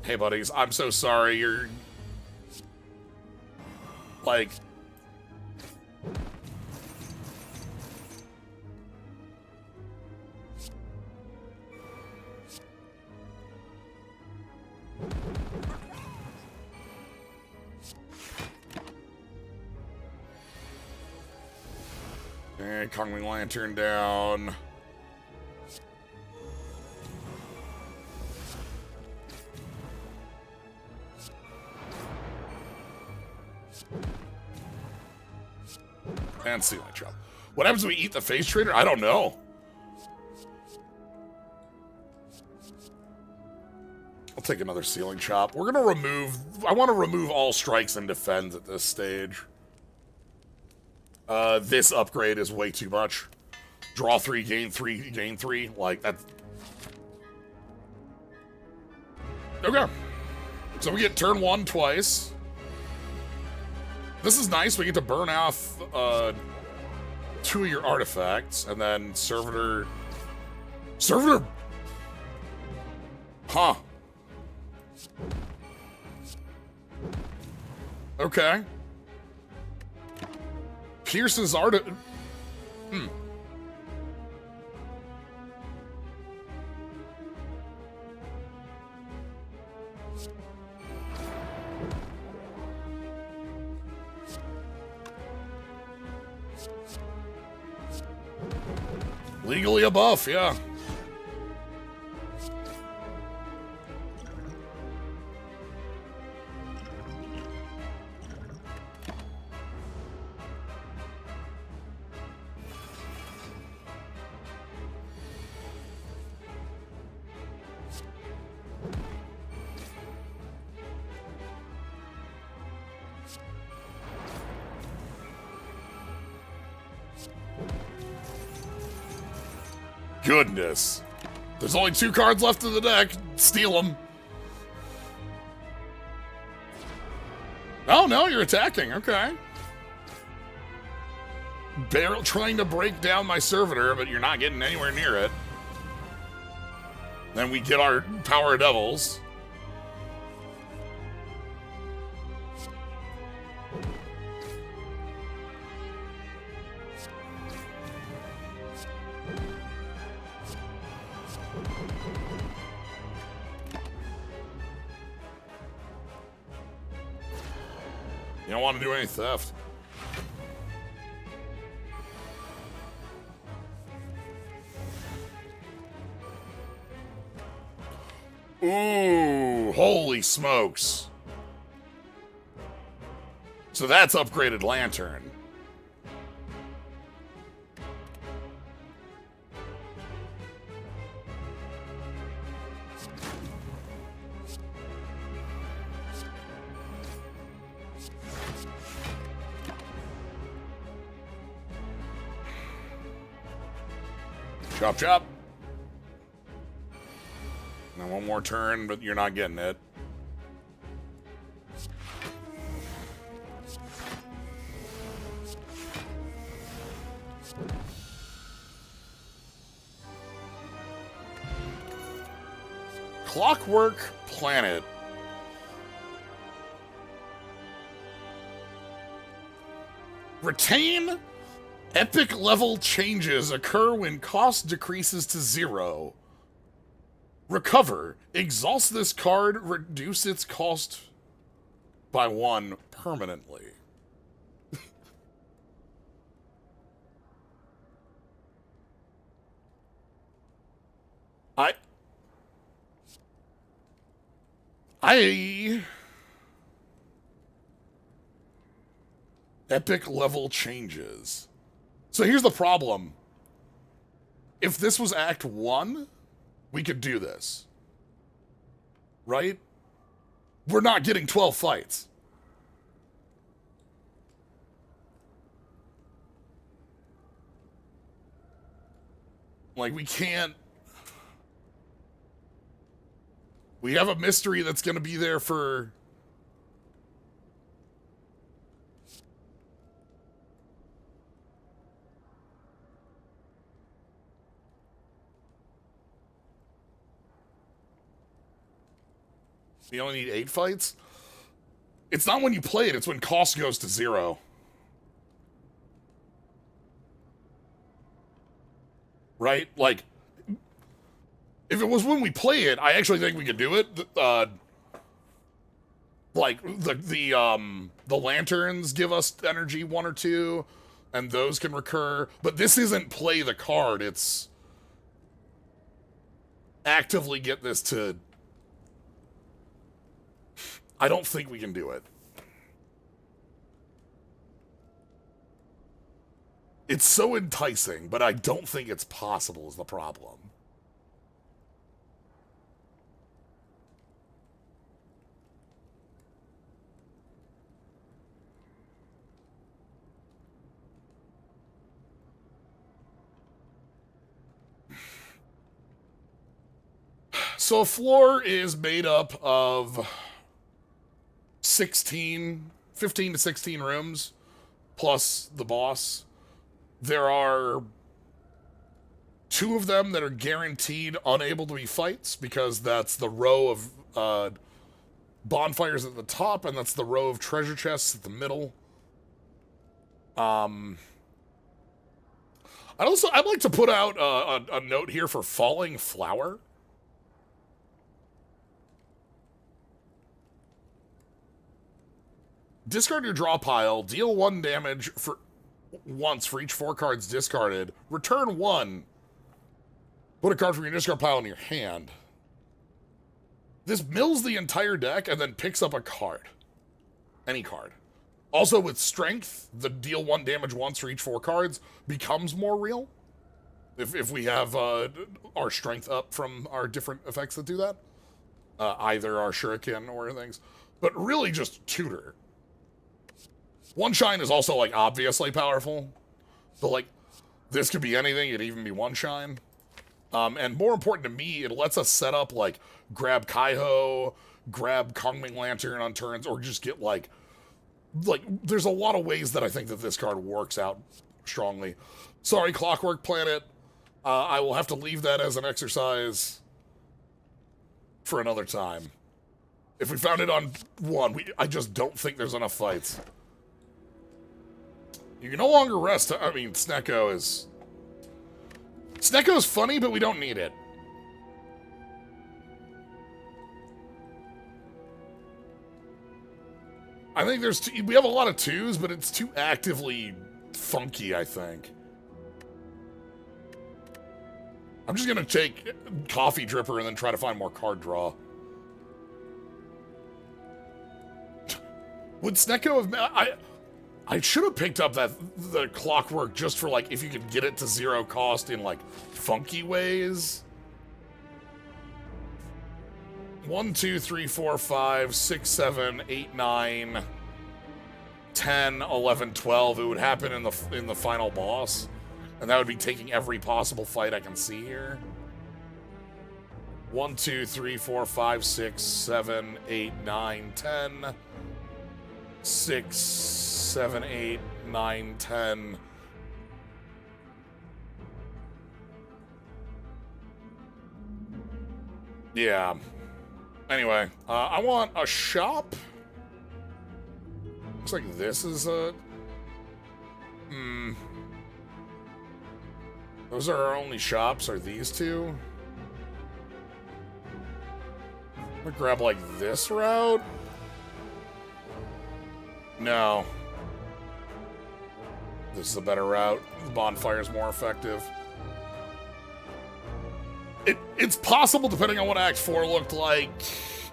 Hey, buddies, I'm so sorry. You're... like... and Kongling Lantern down. And Ceiling Chop. What happens when we eat the Phase Trader? I don't know. I'll take another Ceiling Chop. We're gonna remove... I want to remove all strikes and defends at this stage. This upgrade is way too much. Draw 3, gain 3, gain 3. Like, that's... Okay. So we get turn 1 twice. This is nice. We get to burn off 2 of your artifacts. And then Servitor... Servitor... Huh. Okay. Pierce's art. Legally a buff, yeah. Goodness. There's only 2 cards left in the deck. Steal them. Oh, no, you're attacking. Okay. Barrel trying to break down my Servitor, but you're not getting anywhere near it. Then we get our Power of Devils. You don't want to do any theft. Ooh, holy smokes. So that's upgraded Lantern. Chop, chop. Now one more turn, but you're not getting it. Clockwork Planet. Retain. Epic level changes occur when cost decreases to 0. Recover. Exhaust this card, reduce its cost by 1 permanently. Epic level changes. So here's the problem. If this was Act 1, we could do this. Right? We're not getting 12 fights. Like, we can't... We have a mystery that's going to be there for... You only need 8 fights? It's not when you play it, it's when cost goes to 0. Right? Like, if it was when we play it, I actually think we could do it. Like, the lanterns give us energy 1 or 2, and those can recur. But this isn't play the card, it's actively get this to... I don't think we can do it. It's so enticing, but I don't think it's possible is the problem. So a floor is made up of 15 to 16 rooms, plus the boss. There are 2 of them that are guaranteed unable to be fights, because that's the row of bonfires at the top, and that's the row of treasure chests at the middle. I'd like to put out a note here for Falling Flower. Discard your draw pile, deal 1 damage for once for each 4 cards discarded. Return 1. Put a card from your discard pile in your hand. This mills the entire deck and then picks up a card. Any card. Also, with strength, the deal 1 damage once for each 4 cards becomes more real. If we have our strength up from our different effects that do that. Either our shuriken or things. But really just tutor. 1 shine is also, like, obviously powerful. But, like, this could be anything. It'd even be 1 shine. And more important to me, it lets us set up, like, grab Kaiho, grab Kongming Lantern on turns, or just get, like, there's a lot of ways that I think that this card works out strongly. Sorry, Clockwork Planet. I will have to leave that as an exercise for another time. If we found it on 1, I just don't think there's enough fights. You can no longer rest. I mean, Zehhyo is funny, but we don't need it. I think we have a lot of 2s, but it's too actively funky, I think. I'm just gonna take Coffee Dripper and then try to find more card draw. Would Zehhyo have... I should have picked up the Clockwork just for, like, if you could get it to 0 cost in, like, funky ways. 1, 2, 3, 4, 5, 6, 7, 8, 9, 10, 11, 12. It would happen in the final boss. And that would be taking every possible fight I can see here. 1, 2, 3, 4, 5, 6, 7, 8, 9, 10. 6, 7, 8, 9, 10. Yeah. Anyway, I want a shop. Looks like this is a... Those are our only shops, are these 2? I'm gonna grab, like, this route. No. This is a better route. The bonfire's more effective. It's possible, depending on what Act 4 looked like,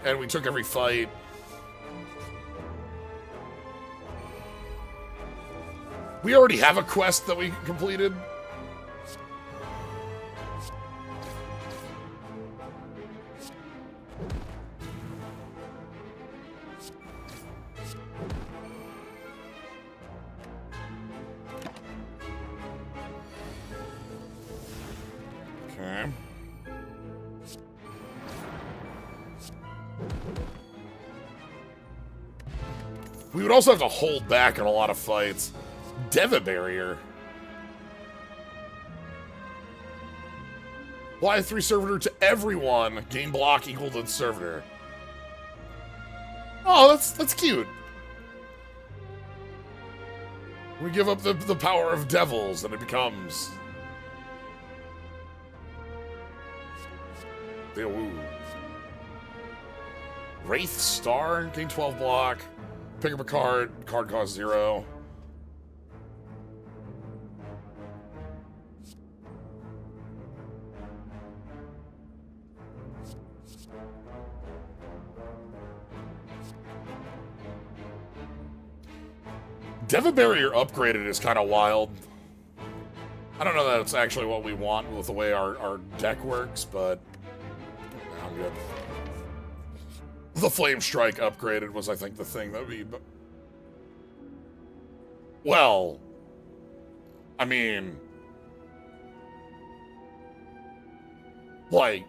and we took every fight. We already have a quest that we completed. Okay. We would also have to hold back in a lot of fights. Deva barrier. Apply 3 servitor to everyone. Gain block equal to the servitor. Oh, that's cute. We give up the power of devils and it becomes... Ooh. Wraith Star, gain 12 block. Pick up a card, card cost 0. Deva Barrier upgraded is kind of wild. I don't know that it's actually what we want with the way our deck works, but I'm good. The Flame Strike upgraded was, I think, the thing that we... Well, I mean... Like...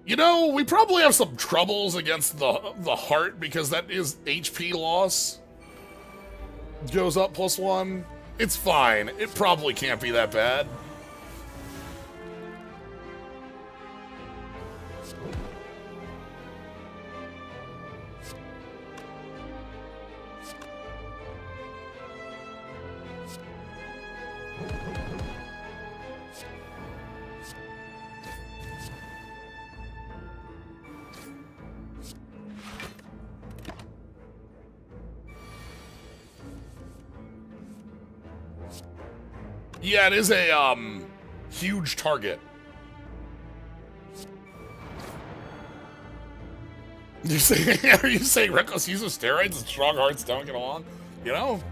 You know, we probably have some troubles against the heart because that is HP loss. Goes up +1. It's fine. It probably can't be that bad. Yeah, it is a, huge target. Are you saying reckless use of steroids and strong hearts don't get along? You know?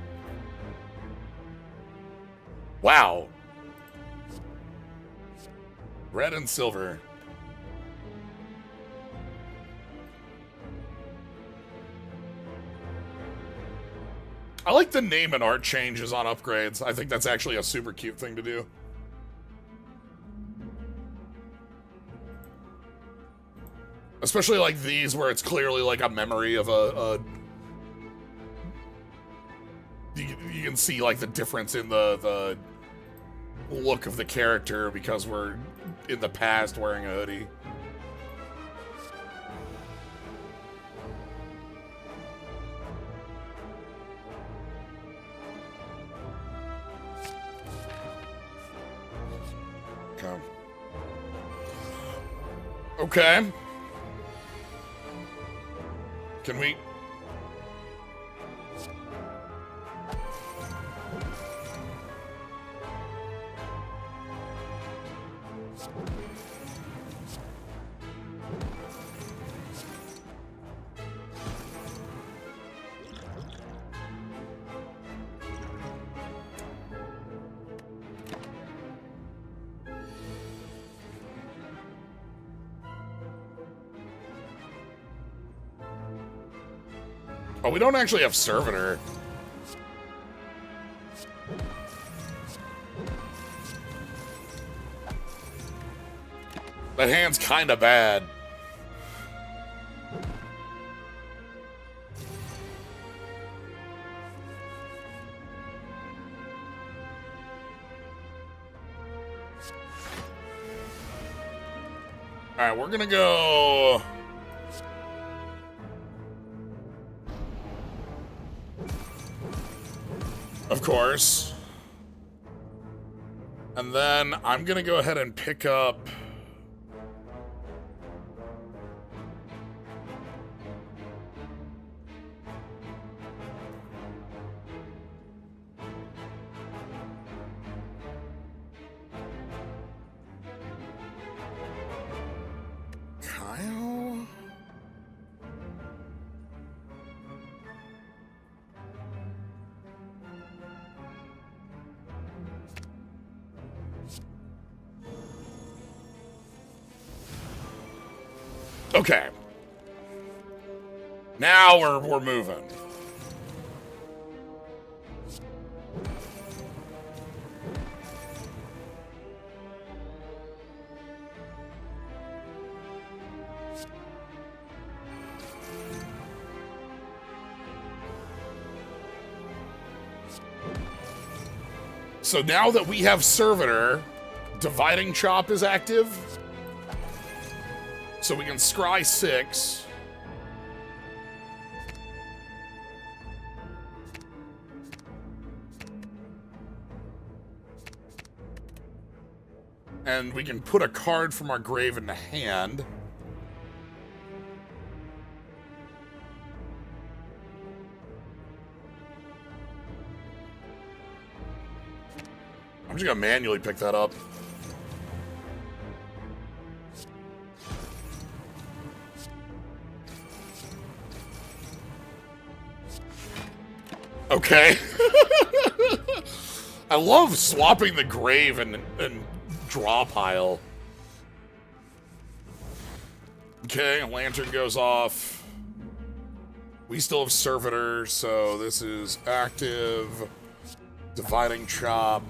Wow. Red and silver. I like the name and art changes on upgrades. I think that's actually a super cute thing to do. Especially like these where it's clearly like a memory of you can see like the difference in the look of the character because we're in the past wearing a hoodie. Okay. Can we... Oh, we don't actually have Servitor. That hand's kinda bad. Alright, we're gonna go... Of course. And then I'm gonna go ahead and pick up... Kyle? Okay. Now we're moving. So now that we have Servitor, Dividing Chop is active. So we can scry 6. And we can put a card from our grave in the hand. I'm just gonna manually pick that up. Okay. I love swapping the grave and draw pile. Okay, a lantern goes off. We still have Servitor, so this is active. Dividing Chop.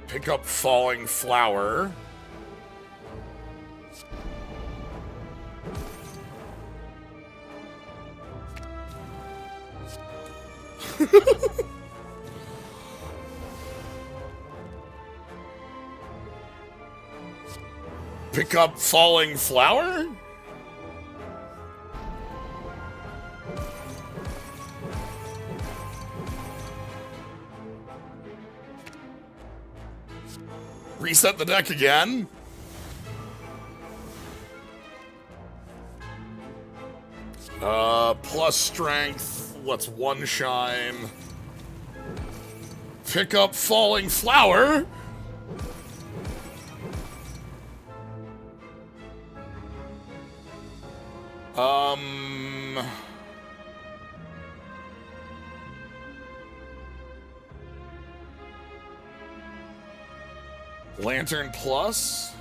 Pick up Falling Flower. Pick up Falling Flower? Reset the deck again? Plus strength. Let's one shine. Pick up Falling Flower. Lantern plus.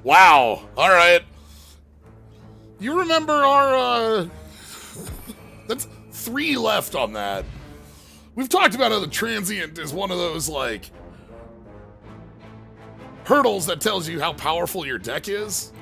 Wow. All right. You remember our, that's 3 left on that. We've talked about how the transient is one of those, like, hurdles that tells you how powerful your deck is.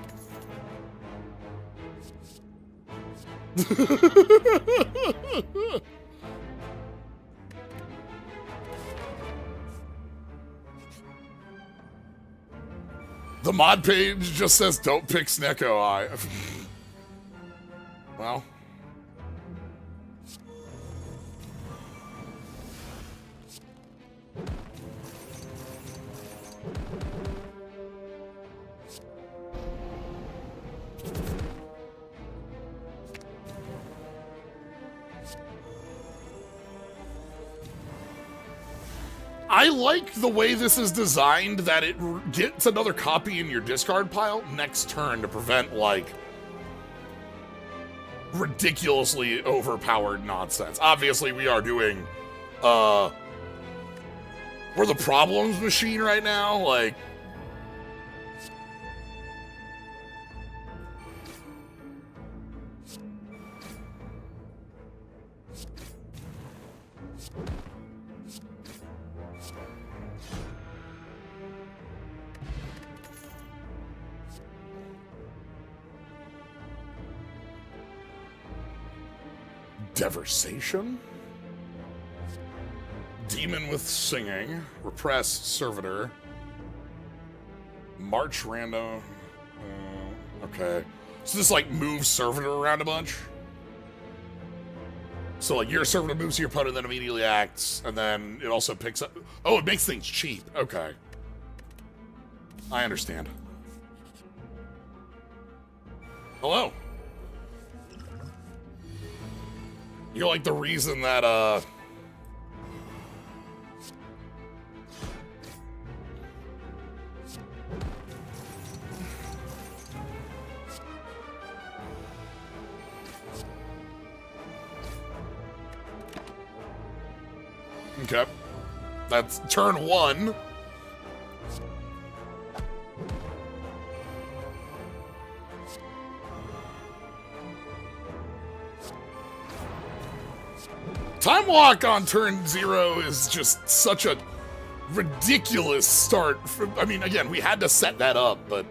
The mod page just says, don't pick Snecko Eye. Well. I like the way this is designed, that it gets another copy in your discard pile next turn to prevent, like, ridiculously overpowered nonsense. Obviously, we are doing, we're the problems machine right now, like... Devastation? Demon with Singing. Repress Servitor. March Random. Okay. So this, like, moves Servitor around a bunch? So, like, your Servitor moves to your opponent, then immediately acts, and then it also picks up... Oh, it makes things cheap. Okay. I understand. You're like the reason that, Okay. That's turn 1. Time Walk on turn 0 is just such a ridiculous start. I mean, again, we had to set that up, but...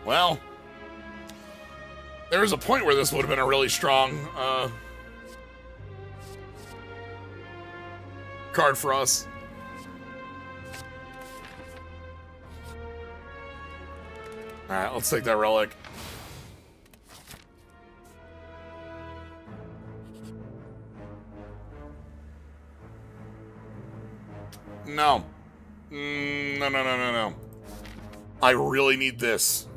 Well, there was a point where this would have been a really strong card for us. Alright, let's take that relic. No. No. I really need this.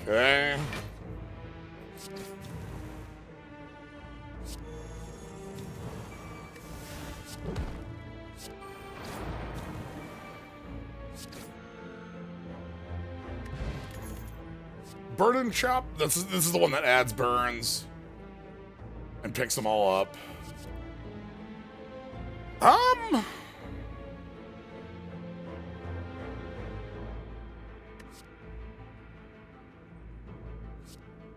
Okay. Burden Chop? This is the one that adds burns and picks them all up.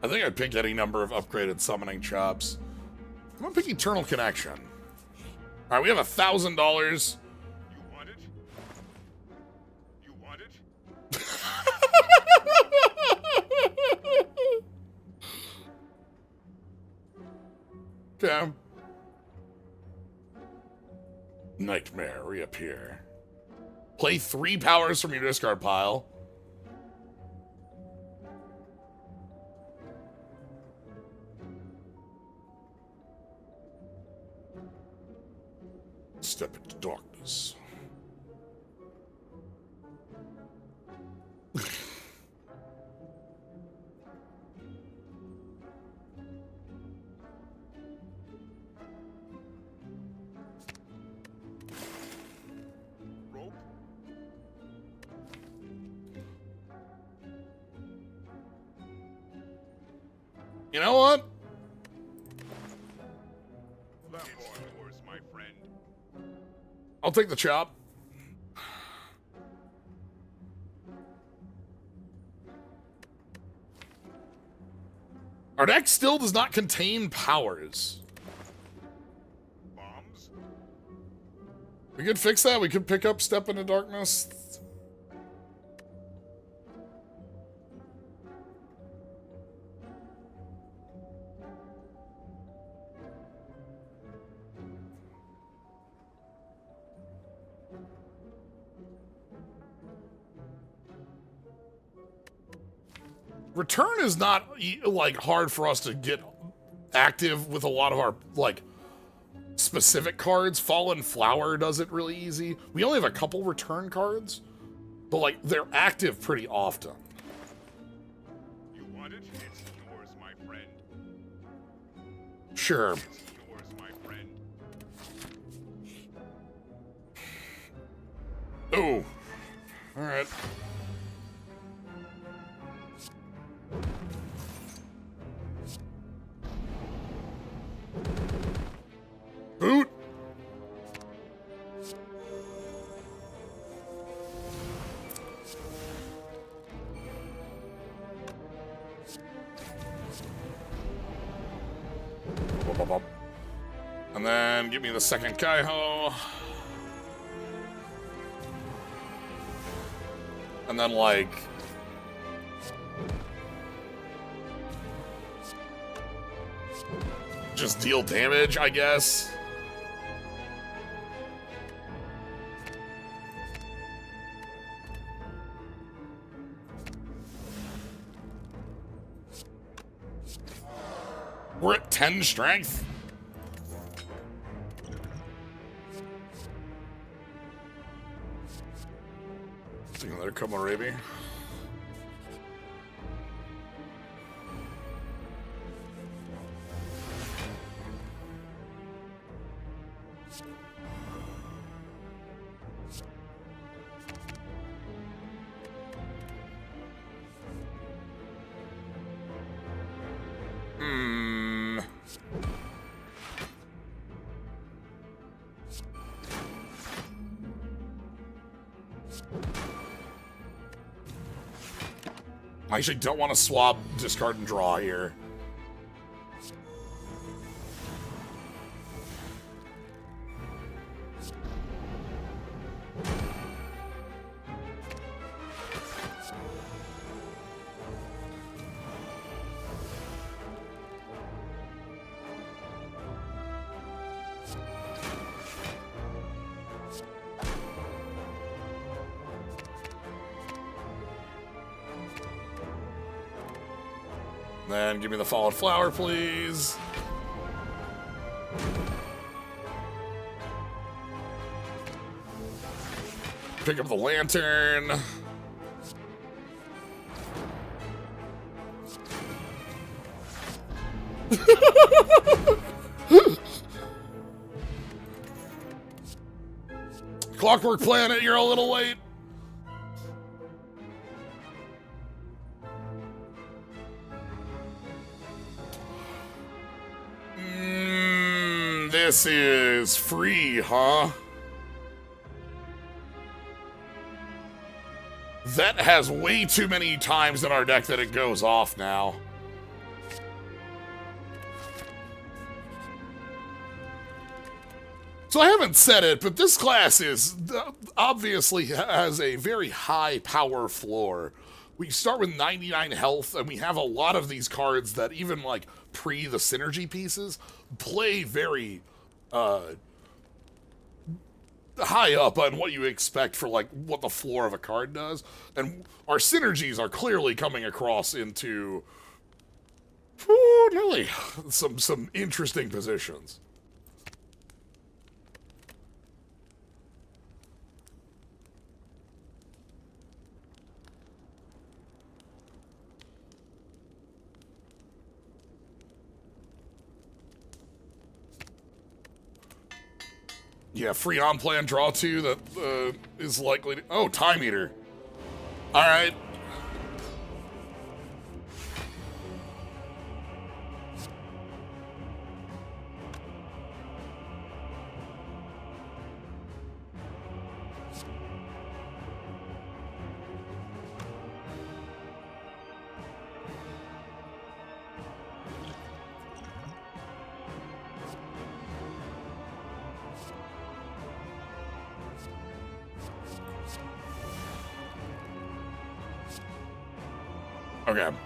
I think I'd pick any number of upgraded summoning chops. I'm gonna pick Eternal Connection. All right, we have $1,000. You want it? You want it? Okay. Nightmare, reappear. Play 3 powers from your discard pile. Step into darkness. Rope? You know what? It's yours, my friend. I'll take the chop. Our deck still does not contain powers. Bombs? We could fix that. We could pick up Step into Darkness. Return is not like hard for us to get active with a lot of our like specific cards. Fallen Flower does it really easy. We only have a couple return cards, but like they're active pretty often. You want it? It's yours, my friend. Sure. It's yours, my friend. Oh. All right. Boot. And then give me the second Kaiho. And then like just deal damage, I guess. We're at 10 strength. See another Komorebi. I actually don't want to swap discard and draw here. Then give me the Fallen Flower, please. Pick up the lantern. Clockwork Planet, you're a little late. This is free, huh? That has way too many times in our deck that it goes off now. So I haven't said it, but this class is obviously has a very high power floor. We start with 99 health, and we have a lot of these cards that even like pre the synergy pieces play very high up on what you expect for like what the floor of a card does, and our synergies are clearly coming across into really some interesting positions. Yeah, free on-play and draw 2 that is likely to... Oh, Time Eater. All right. Okay.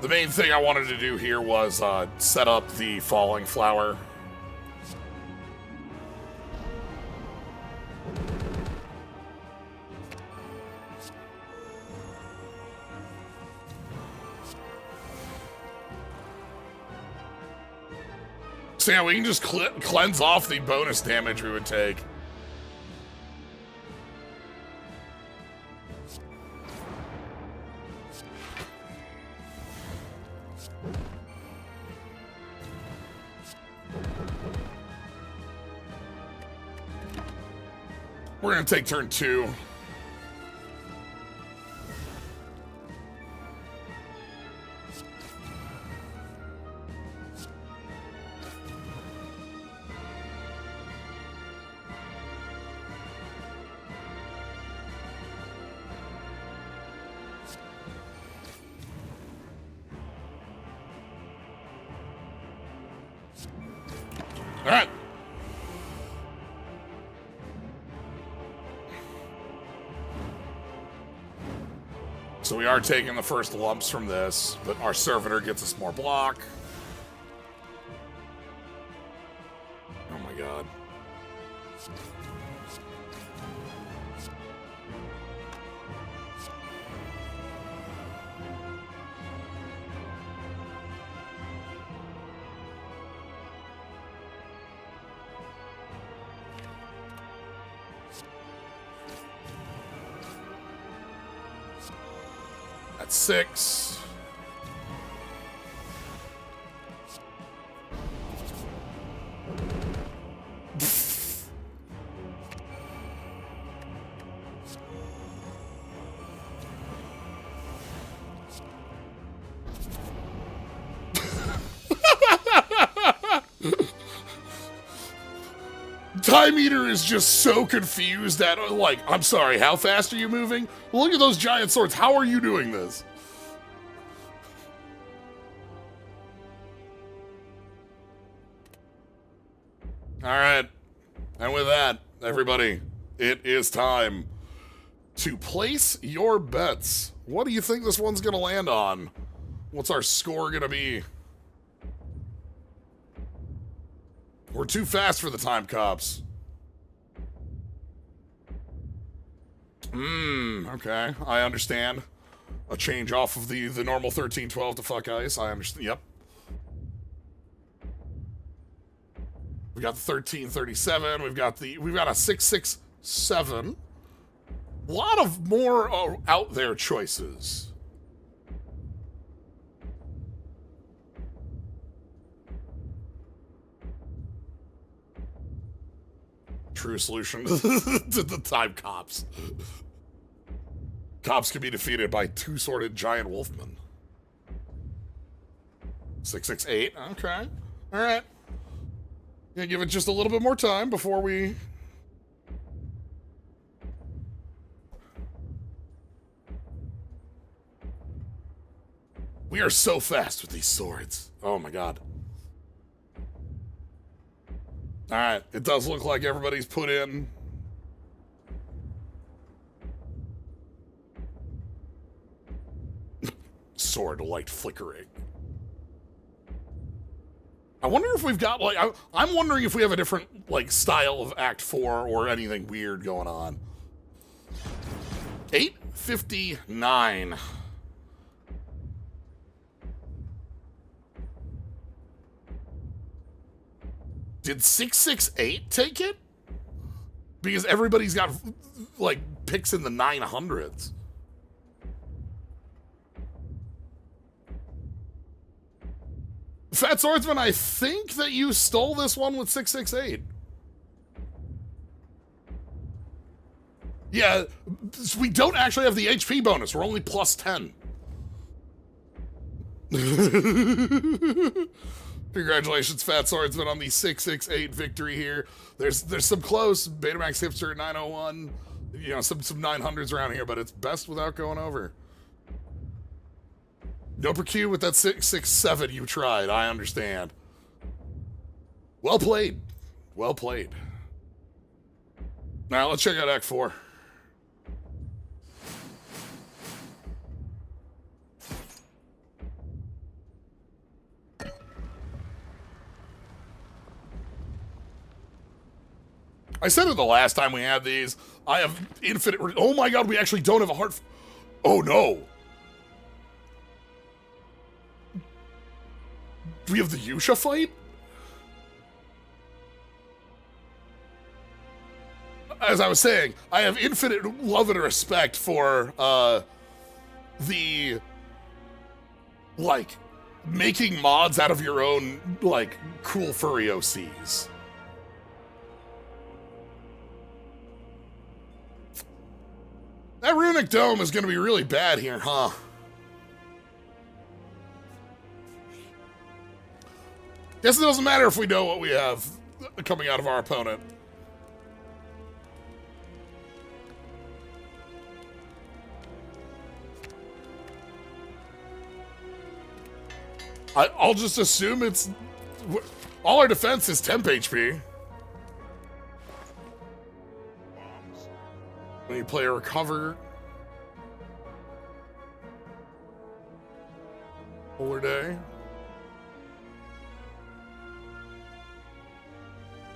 The main thing I wanted to do here was set up the Falling Flower. So yeah, we can just cleanse off the bonus damage we would take. We're gonna take turn 2. All right. So we are taking the first lumps from this, but our Servitor gets us more block. Oh my god. That's 6. Time Eater is just so confused that, like, I'm sorry, how fast are you moving? Well, look at those giant swords. How are you doing this? All right. And with that, everybody, it is time to place your bets. What do you think this one's going to land on? What's our score going to be? We're too fast for the time cops. Okay. I understand. A change off of the normal 13-12 to fuck ice. I understand. Yep. We got the 13-37. We've got a 6-6-7. A lot of more out there choices. True solution to the time cops. Cops can be defeated by 2-sworded giant wolfmen. 6-6-8. Okay. All right. Gonna give it just a little bit more time before we. We are so fast with these swords. Oh my god. All right, it does look like everybody's put in. Sword light flickering. I wonder if we've got, like, I'm wondering if we have a different, like, style of Act 4 or anything weird going on. 8:59. Did 668 take it? Because everybody's got, like, picks in the 900s. Fat Swordsman, I think that you stole this one with 668. Yeah, we don't actually have the HP bonus. We're only plus 10. Congratulations, Fat Swordsman, on the 668 victory here. There's some close. Betamax Hipster at 901. You know, some 900s around here, but it's best without going over. No per Q with that 667 you tried. I understand. Well played. Well played. Now let's check out Act 4. I said it the last time we had these. I have infinite. Oh my god, we actually don't have a heart. Oh no. We have the Yusha fight? as I was saying, I have infinite love and respect for the like making mods out of your own like cool furry OCs. That runic dome is going to be really bad here, huh? Guess it doesn't matter if we know what we have coming out of our opponent. I'll just assume it's... all our defense is temp HP. When you play a recover... Polar Day.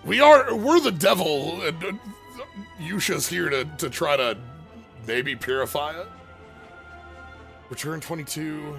We're the devil, and Yusha's here to try to maybe purify it. Return 22...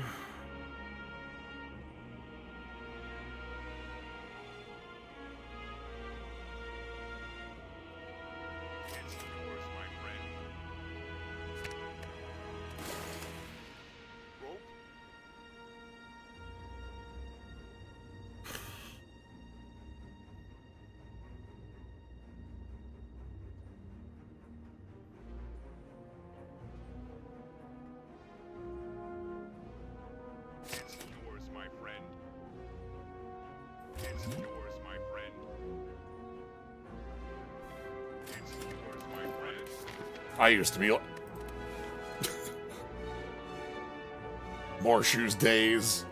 I used to be more shoes days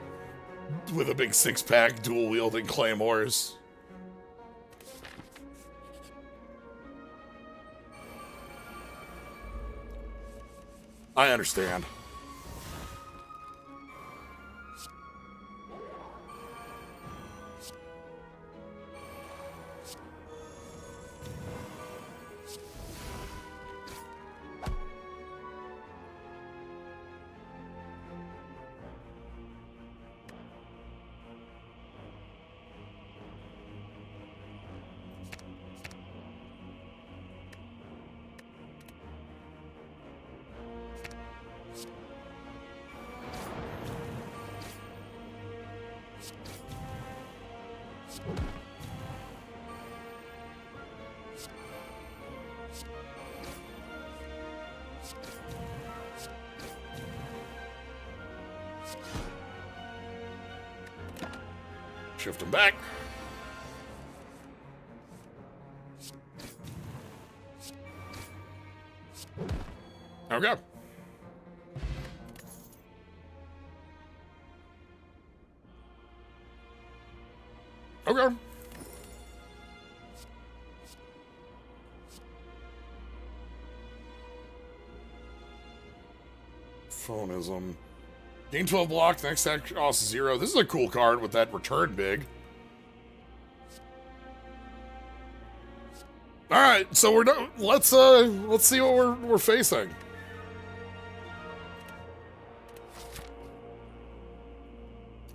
with a big six-pack dual wielding claymores. I understand. Shift him back. Okay. Okay. Phonism. Gain 12 block, next attack costs 0. This is a cool card with that return big. Alright, so we're done. Let's see what we're facing.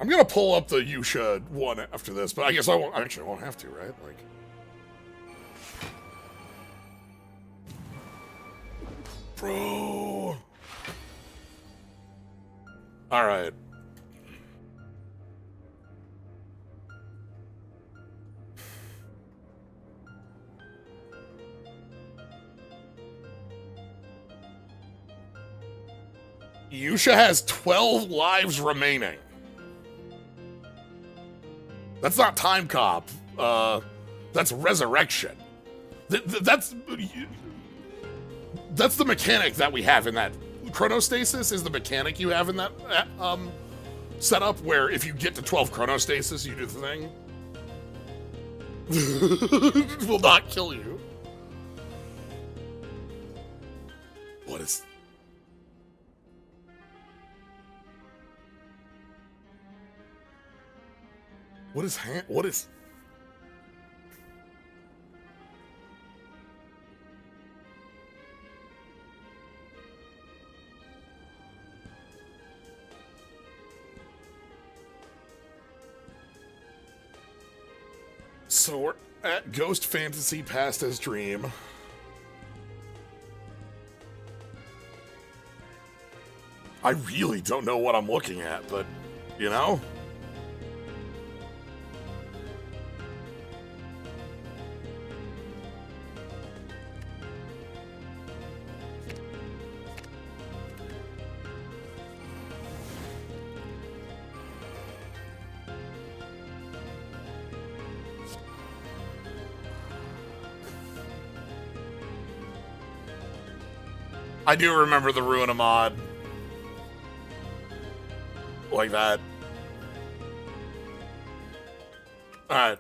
I'm gonna pull up the Yusha one after this, but I guess I won't have to, right? Like, bro. All right. Yusha has 12 lives remaining. That's not time cop. That's resurrection. That's the mechanic that we have in that. Chronostasis is the mechanic you have in that setup, where if you get to 12 chronostasis, you do the thing. It will not kill you. What is... What is... So we're at Ghost Fantasy Past as Dream. I really don't know what I'm looking at, but, you know? I do remember the Ruina mod. Like that. Alright.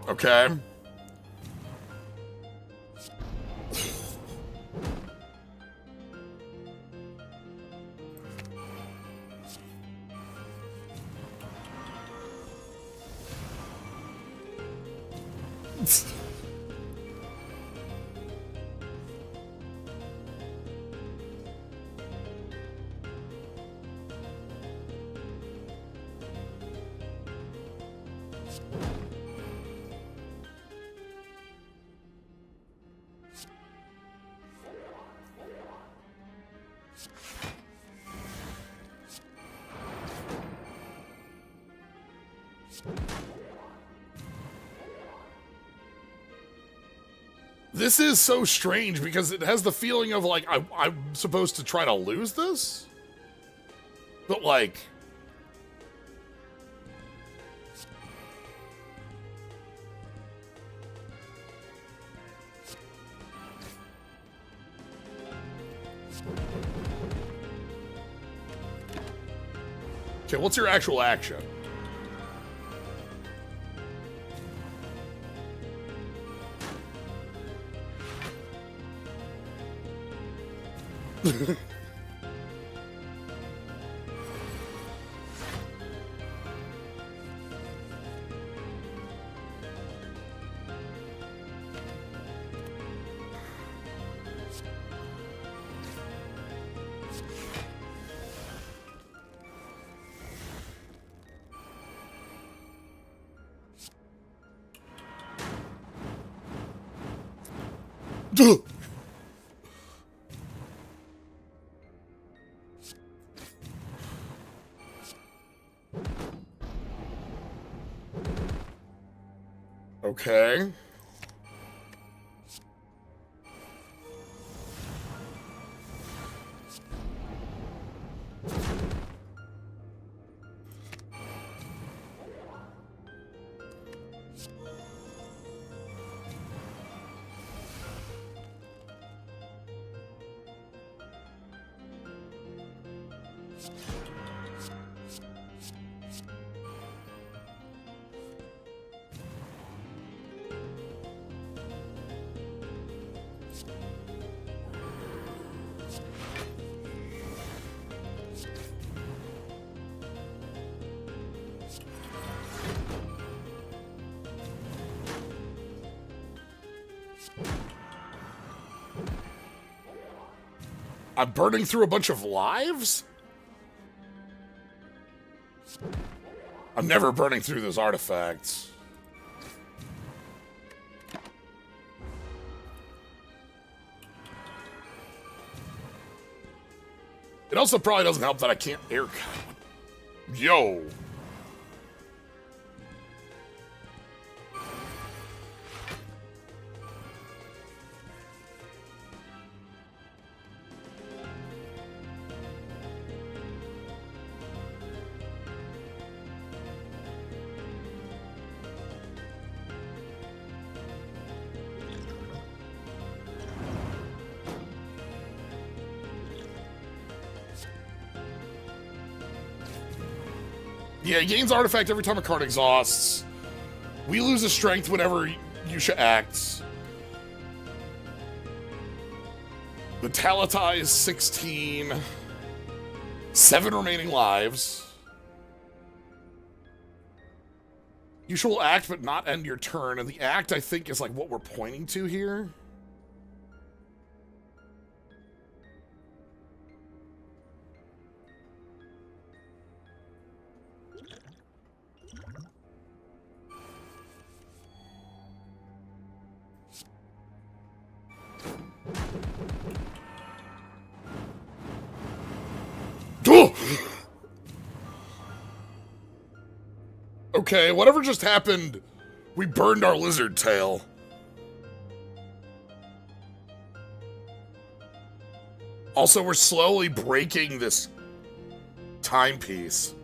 Okay. This is so strange because it has the feeling of like I'm supposed to try to lose this, but like okay, what's your actual action? Okay. I'm burning through a bunch of lives? I'm never burning through those artifacts. It also probably doesn't help that I can't air cut. Yo. Yeah, gains artifact every time a card exhausts. We lose a strength whenever Yusha acts. Vitalitize 16. 7 remaining lives. You shall act but not end your turn. And the act, I think, is like what we're pointing to here. Okay, whatever just happened, we burned our lizard tail. Also, we're slowly breaking this timepiece.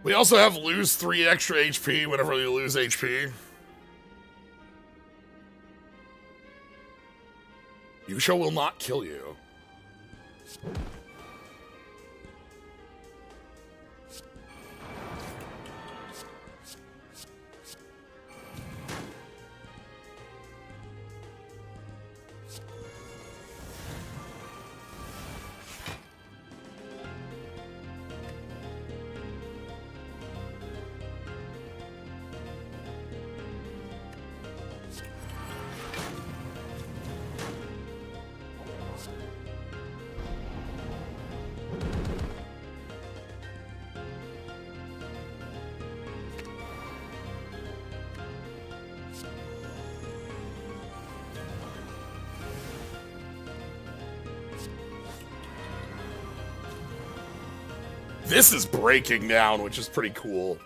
We also have lose 3 extra HP whenever you lose HP. Yusha will not kill you. This is breaking down, which is pretty cool.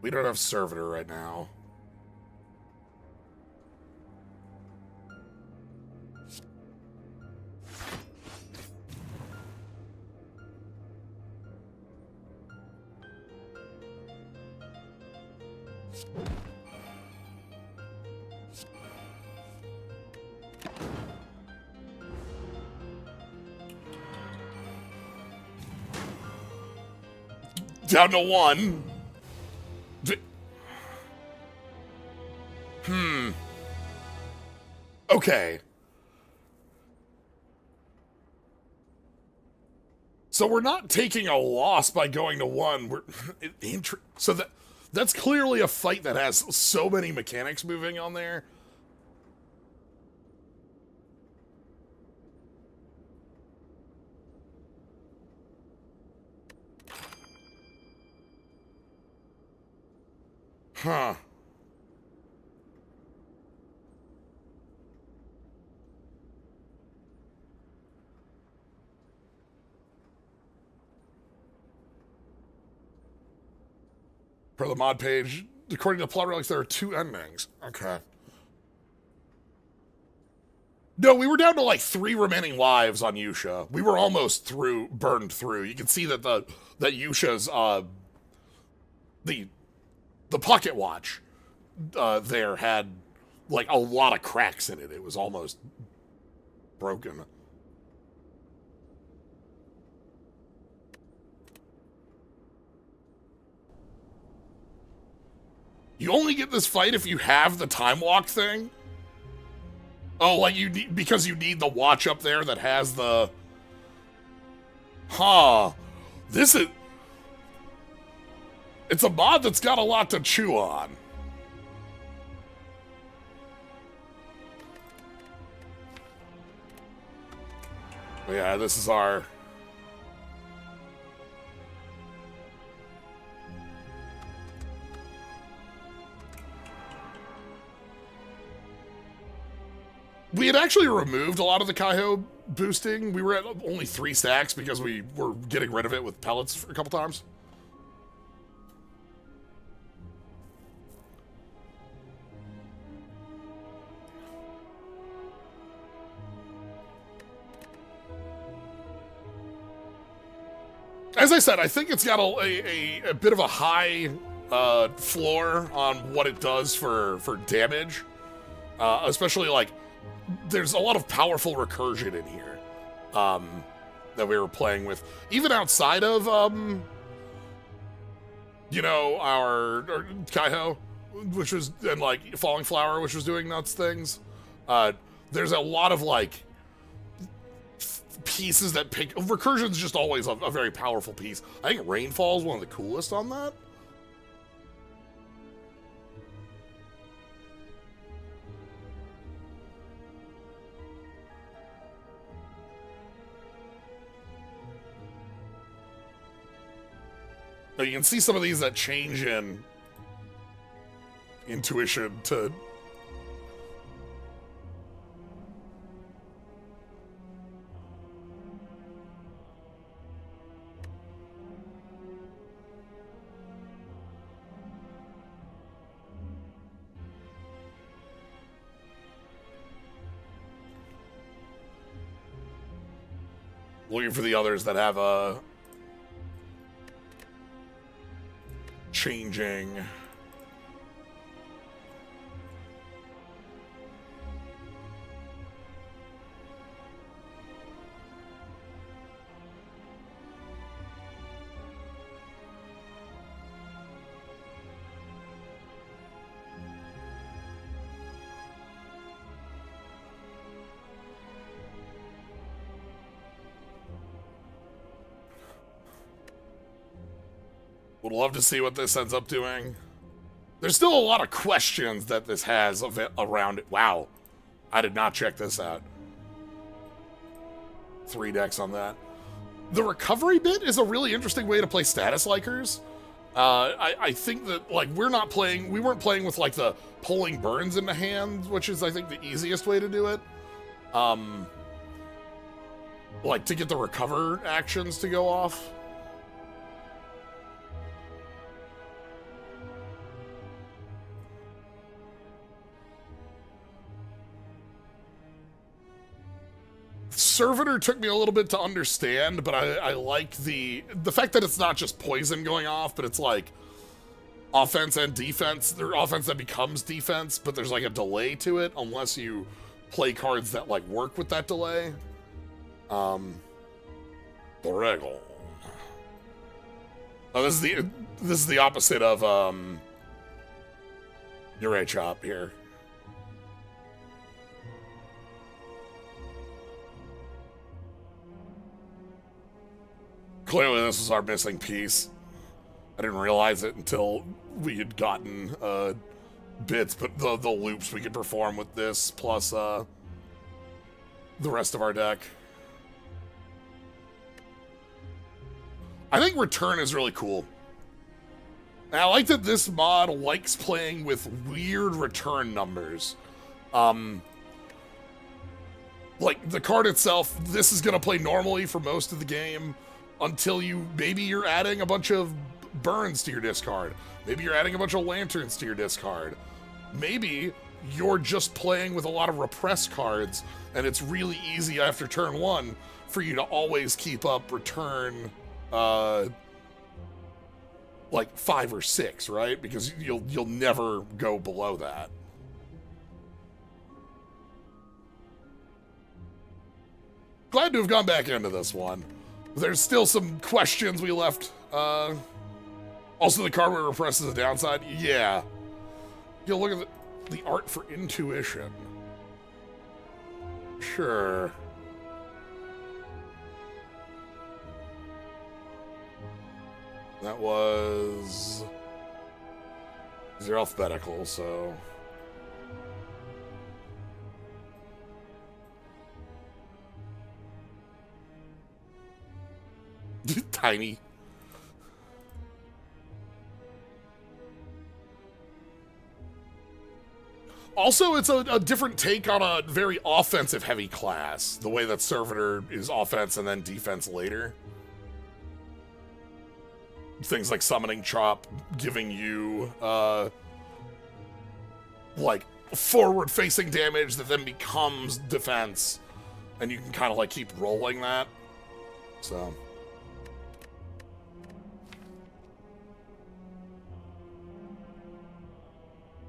We don't have Servitor right now. Down to 1. Okay. So we're not taking a loss by going to 1. We're so that's clearly a fight that has so many mechanics moving on there. Huh. Per the mod page, according to the plot relics, there are 2 endings. Okay. No, we were down to like 3 remaining lives on Yusha. We were almost burned through. You can see that that Yusha's the pocket watch there had like a lot of cracks in it. It was almost broken. You only get this fight if you have the time walk thing? Oh, like because you need the watch up there that has the... Huh. This is... It's a mod that's got a lot to chew on. Yeah, this is our... We had actually removed a lot of the Kaiho boosting. We were at only 3 stacks because we were getting rid of it with pellets a couple times. As I said, I think it's got a bit of a high floor on what it does for damage. Especially, like, there's a lot of powerful recursion in here that we were playing with. Even outside of, you know, our Kaiho, which was, and, like, Falling Flower, which was doing nuts things. There's a lot of, like, pieces that pick... Recursion's just always a very powerful piece. I think Rainfall is one of the coolest on that. Now you can see some of these that change in intuition to... Looking for the others that have a changing. Would love to see what this ends up doing. There's still a lot of questions that this has around it. Wow. I did not check this out. 3 decks on that. The recovery bit is a really interesting way to play status likers. I think that, like, we weren't playing with, like, the pulling burns into hand, which is, I think, the easiest way to do it. Like, to get the recover actions to go off. Servitor took me a little bit to understand, but I like the fact that it's not just poison going off, but it's like offense and defense. There's offense that becomes defense, but there's like a delay to it unless you play cards that like work with that delay. Dragon. Oh, this is the opposite of Ure Chop here. Clearly this was our missing piece. I didn't realize it until we had gotten bits, but the loops we could perform with this, plus the rest of our deck. I think Return is really cool. And I like that this mod likes playing with weird return numbers. Like, the card itself, this is going to play normally for most of the game until maybe you're adding a bunch of burns to your discard. Maybe you're adding a bunch of lanterns to your discard. Maybe you're just playing with a lot of repressed cards, and it's really easy after turn 1 for you to always keep up return, like 5 or 6, right? Because you'll never go below that. Glad to have gone back into this one. There's still some questions we left. Also, the card where it represses the downside. Yeah. You'll look at the art for intuition. Sure. That was... These are alphabetical, so... Tiny. Also, it's a different take on a very offensive-heavy class. The way that Servitor is offense and then defense later. Things like Summoning Chop giving you, like, forward-facing damage that then becomes defense. And you can kind of, like, keep rolling that. So...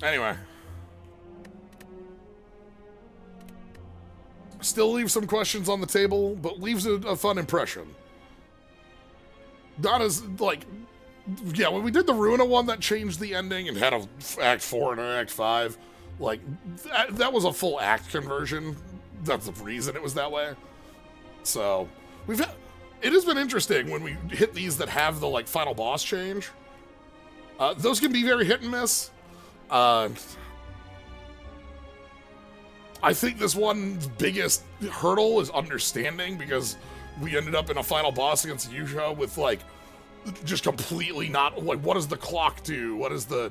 Anyway. Still leaves some questions on the table, but leaves a fun impression. Not as, like... Yeah, when we did the Ruina one that changed the ending and had a Act 4 and an Act 5, like, that was a full act conversion. That's the reason it was that way. So, it has been interesting when we hit these that have the, like, final boss change. Those can be very hit and miss. I think this one's biggest hurdle is understanding, because we ended up in a final boss against Yusha with, like, just completely not, like, what does the clock do? What is the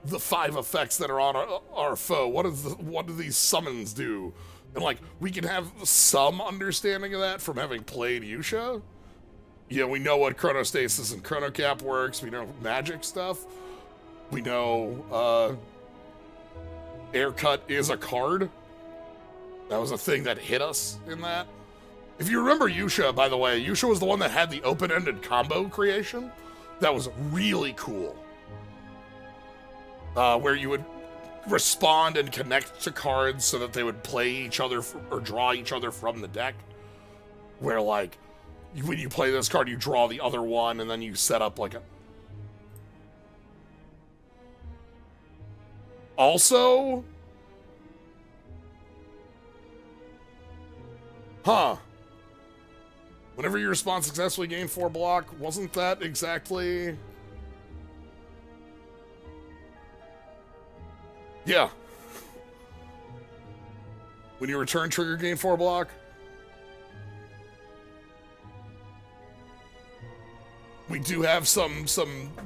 5 effects that are on our foe? What do these summons do? And, like, we can have some understanding of that from having played Yusha. Yeah, we know what Chronostasis and Chronocap works. We know magic stuff. We know, Aircut is a card. That was a thing that hit us in that. If you remember Yusha, by the way, Yusha was the one that had the open-ended combo creation. That was really cool. Where you would respond and connect to cards so that they would play each other or draw each other from the deck. Where, like, when you play this card, you draw the other one, and then you set up, like, a... Also... Huh. Whenever you respond successfully, gain 4 block. Wasn't that exactly... Yeah. When you return trigger, gain 4 block. We do have some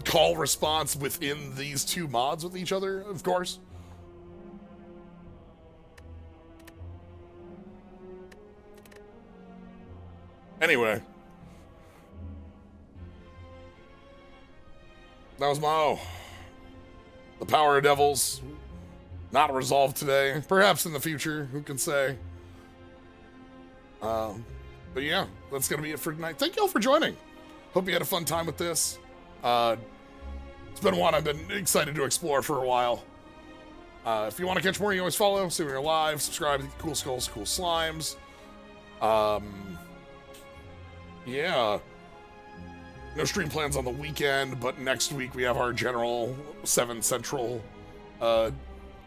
call response within these 2 mods with each other, of course. Anyway. That was Maou. The Power of Devils. Not resolved today. Perhaps in the future. Who can say? But yeah, that's going to be it for tonight. Thank you all for joining. Hope you had a fun time with this. It's been one I've been excited to explore for a while. If you want to catch more, you always follow. See when you're live. Subscribe to Cool Skulls, Cool Slimes. Yeah. No stream plans on the weekend, but next week we have our general 7 Central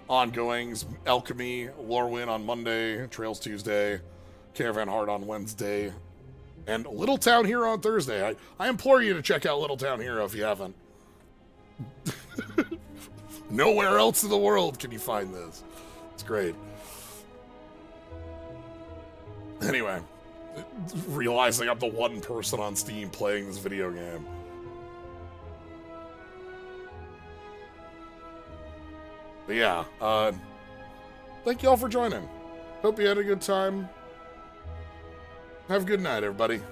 ongoings. Alchemy, Lorwyn on Monday, Trails Tuesday, Caravan Heart on Wednesday, and Little Town Hero on Thursday. I implore you to check out Little Town Hero if you haven't. Nowhere else in the world can you find this. It's great. Anyway. Realizing I'm the one person on Steam playing this video game. But yeah, thank you all for joining. Hope you had a good time. Have a good night, everybody.